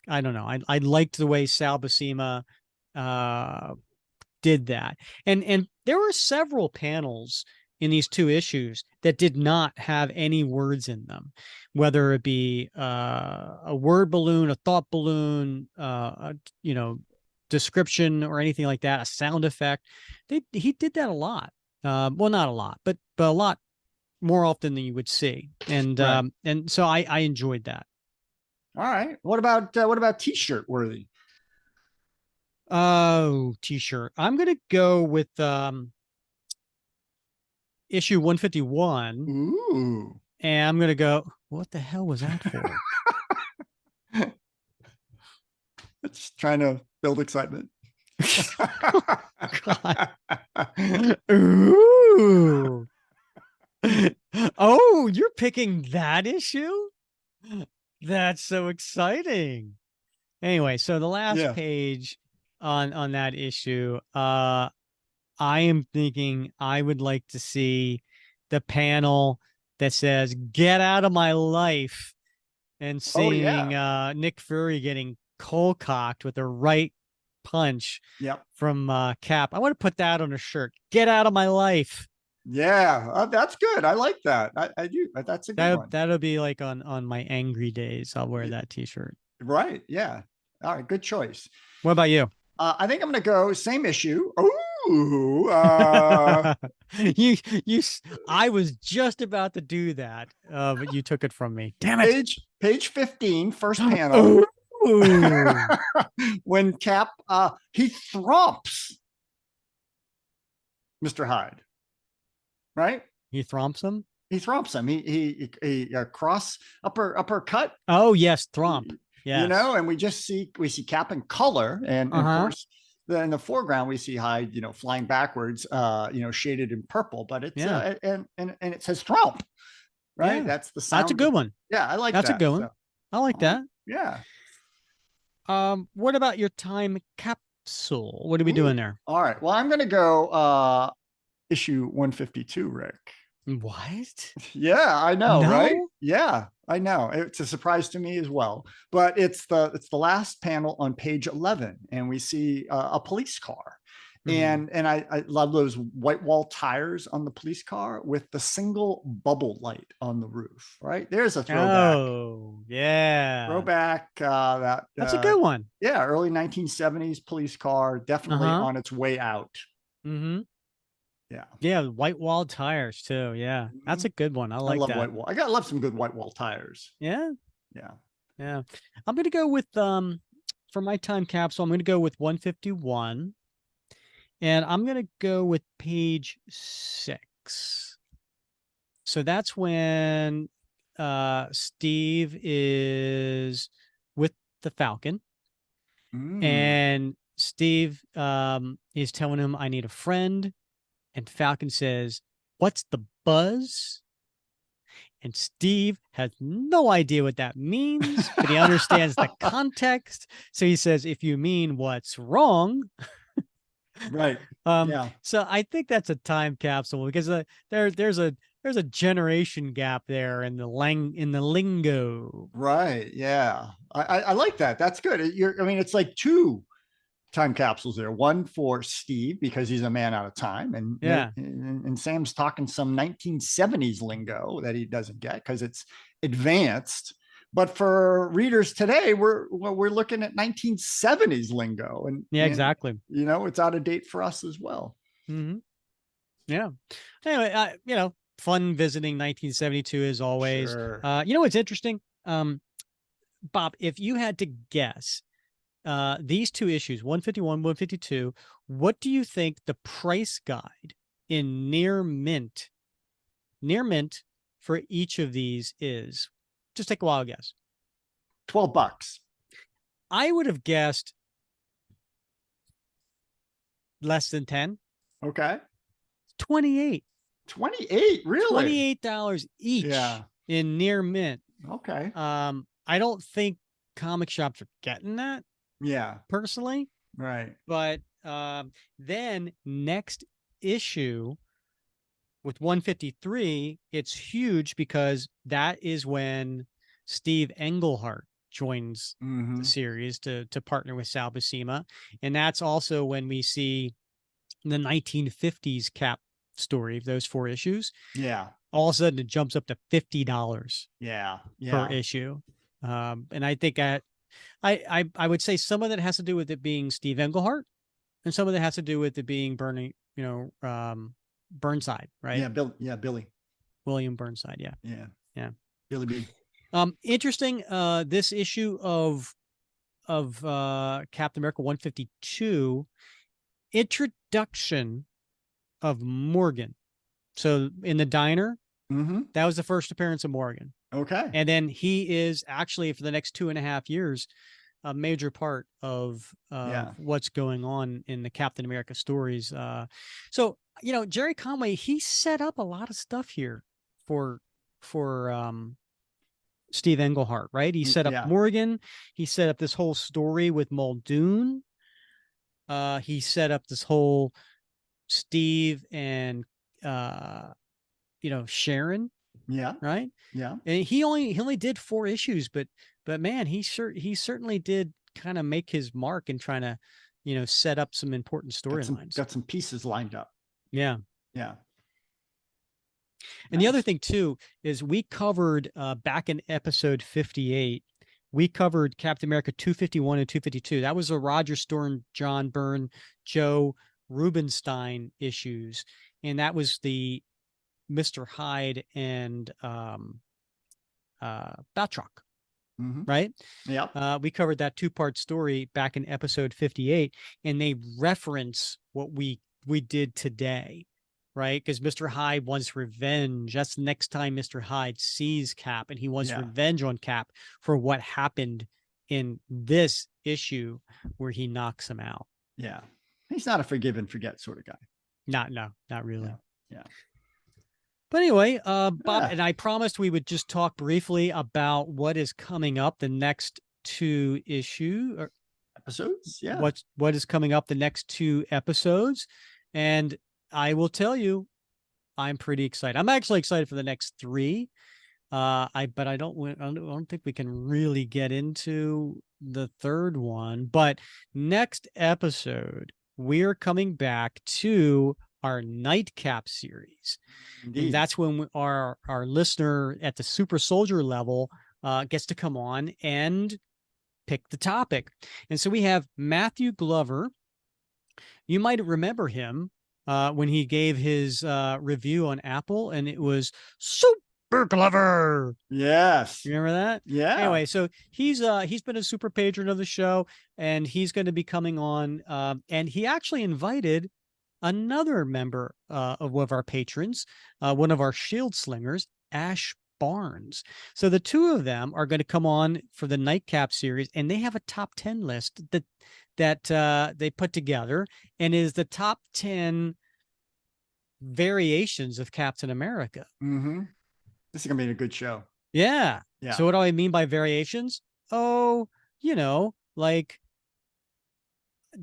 I don't know. I liked the way Sal Buscema did that. And there were several panels in these two issues that did not have any words in them, whether it be a word balloon, a thought balloon, description or anything like that, a sound effect. He did that a lot. Well, not a lot, but a lot more often than you would see. And and so I enjoyed that. All right. What about t-shirt worthy? Oh, t-shirt. I'm gonna go with issue 151. Ooh. And I'm gonna go, what the hell was that for? It's trying to build excitement. Ooh. Oh, you're picking that issue? That's so exciting. Anyway, so the last page on that issue, I am thinking I would like to see the panel that says "Get out of my life" and seeing Nick Fury getting cold-cocked with a right punch from Cap. I want to put that on a shirt. Get out of my life. Yeah, that's good. I like that. I do. That's a good one. That'll be like on my angry days. I'll wear that t-shirt. Right. Yeah. All right. Good choice. What about you? I think I'm going to go same issue. Ooh, you, you, I was just about to do that, but you took it from me. Damn it. page 15, first panel. Ooh. When Cap, he thrumps Mr. Hyde, right? He thrumps him. He thrumps him. He cross uppercut. Oh yes, thrump. Yes. You know, and we see Cap in color, and of course, in the foreground we see Hyde, you know, flying backwards, you know, shaded in purple. But it's and it says thrump, right? Yeah. That's the sound. That's a good one. Yeah, I like that's that. a good one. So, I like that. Yeah. What about your time capsule? What are we doing there? All right. Well, I'm going to go issue 152, Rick. What? Yeah, I know, No? right? Yeah, I know. It's a surprise to me as well. But it's the last panel on page 11, and we see a police car. And I love those white wall tires on the police car with the single bubble light on the roof, right? There's a throwback. Oh, yeah. Throwback. That's a good one. Yeah, early 1970s police car, definitely on its way out. Yeah. Yeah, white wall tires too. Yeah. That's a good one. I like that. White wall. I gotta love some good white wall tires. Yeah. Yeah. Yeah. I'm gonna go with for my time capsule, I'm gonna go with 151. And I'm gonna go with page 6. So that's when Steve is with the Falcon. And Steve is telling him, I need a friend. And Falcon says, what's the buzz? And Steve has no idea what that means, but he understands the context. So he says, if you mean what's wrong. Right. So I think that's a time capsule because there's a generation gap there in the lingo. Right. Yeah. I like that. That's good. I mean, it's like two time capsules there. One for Steve because he's a man out of time, and Sam's talking some 1970s lingo that he doesn't get because it's advanced. But for readers today, we're looking at 1970s lingo, and exactly. You know, it's out of date for us as well. Yeah. Anyway, you know, fun visiting 1972 as always. Sure. You know what's interesting, Bob? If you had to guess, these two issues, 151, 152, what do you think the price guide in near mint for each of these is? Just take a wild guess. $12. I would have guessed less than 10. Okay. 28. 28, really? $28 each in near mint. Okay. I don't think comic shops are getting that. Yeah. Personally. Right. But then next issue with 153, it's huge because that is when Steve Englehart joins the series to partner with Sal Buscema. And that's also when we see the 1950s Cap story of those 4 issues. Yeah. All of a sudden it jumps up to $50 per issue. And I think I would say some of that has to do with it being Steve Englehart, and some of that has to do with it being Burnside, right? Yeah, Billy. William Burnside, yeah. Billy B. Interesting. This issue of Captain America 152, introduction of Morgan. So in the diner, that was the first appearance of Morgan. Okay. And then he is actually, for the next 2.5 years, a major part of what's going on in the Captain America stories. So, you know, Gerry Conway, he set up a lot of stuff here for Steve Englehart, right? He set up Morgan. He set up this whole story with Muldoon. He set up this whole Steve and Sharon. Yeah. Right. Yeah. And he only did 4 issues, but man, he certainly did kind of make his mark in trying to, set up some important storylines. Got some pieces lined up. Yeah. Yeah. And the other thing too is we covered back in episode 58 we covered Captain America 251 and 252. That was the Roger Stern, John Byrne, Joe Rubinstein issues. And that was the Mr. Hyde and Batroc, right? Yeah. We covered that 2-part story back in episode 58, and they reference what we did today, right? Because Mr. Hyde wants revenge. That's the next time Mr. Hyde sees Cap, and he wants revenge on Cap for what happened in this issue where he knocks him out. Yeah. He's not a forgive and forget sort of guy. Not really. Yeah. But anyway, Bob and I promised we would just talk briefly about what is coming up the next 2 episodes. Yeah. What is coming up the next 2 episodes. And I will tell you, I'm pretty excited. I'm actually excited for the next 3. But I don't think we can really get into the 3rd one. But next episode, we're coming back to our Nightcap series. Indeed. And that's when our listener at the super soldier level gets to come on and pick the topic. And so we have Matthew Glover. You might remember him when he gave his review on Apple, and it was Super Glover. Yes. You remember that? Yeah. Anyway, so he's been a super patron of the show, and he's going to be coming on. And he actually invited another member of one of our patrons, one of our shield slingers, Ash Barnes. So the 2 of them are going to come on for the Nightcap series, and they have a top 10 list that they put together, and is the top 10 variations of Captain America. This is gonna be a good show. Yeah. Yeah. So what do I mean by variations? Oh, like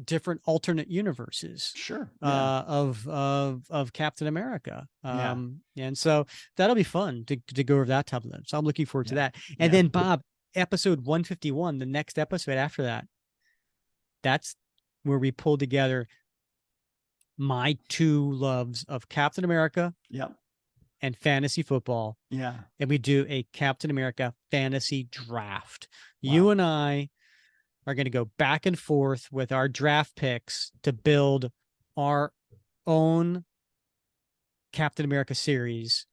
different alternate universes. Sure. Of Captain America. And so that'll be fun to go over that type of them. So I'm looking forward to that. And then Bob, episode 151, the next episode after that, that's where we pull together my 2 loves of Captain America and fantasy football. Yeah. And we do a Captain America fantasy draft. Wow. You and I are going to go back and forth with our draft picks to build our own Captain America series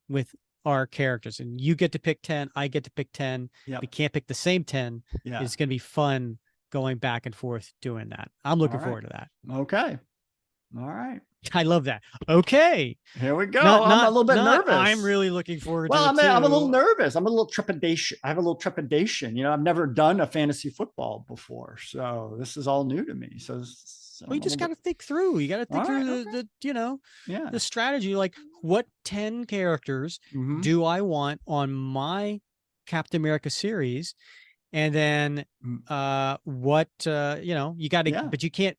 with our characters. And you get to pick 10. I get to pick 10. We can't pick the same 10. Yeah. It's going to be fun going back and forth doing that. I'm looking forward to that. Okay. All right. I love that. Okay. Here we go. I'm a little bit nervous. I'm really looking forward to it. I'm a little nervous. I'm a little trepidation. I have a little trepidation. I've never done a fantasy football before. So this is all new to me. So you just got to think through. You got to think through the strategy. Like, what 10 characters do I want on my Captain America series? And then what you got to, but you can't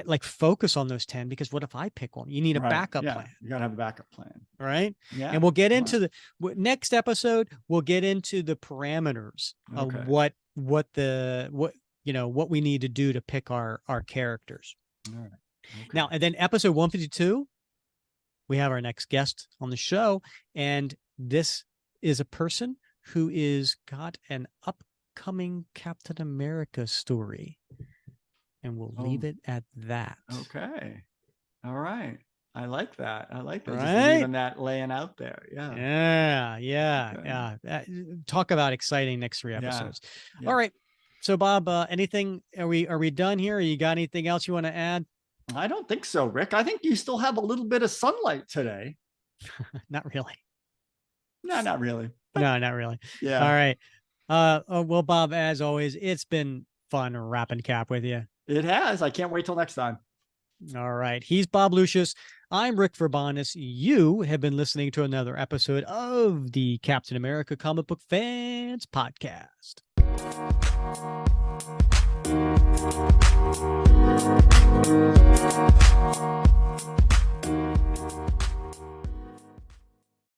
like focus on those 10, because what if I pick one? You need a backup plan. You gotta have a backup plan. Right. Yeah. And we'll get into the next episode. We'll get into the parameters of what we need to do to pick our characters. All right. Okay. Now, and then episode 152, we have our next guest on the show. And this is a person who is got an upcoming Captain America story. And we'll leave it at that. Okay. All right. I like that. Right? Just leaving that laying out there. Yeah. Yeah. Talk about exciting next 3 episodes. Yeah. All right. So Bob, anything, are we done here? You got anything else you want to add? I don't think so, Rick. I think you still have a little bit of sunlight today. Not really. No, not really. No, not really. Yeah. All right. Well, Bob, as always, it's been fun wrapping Cap with you. It has. I can't wait till next time. All right. He's Bob Lucius. I'm Rick Verbanis. You have been listening to another episode of the Captain America Comic Book Fans Podcast.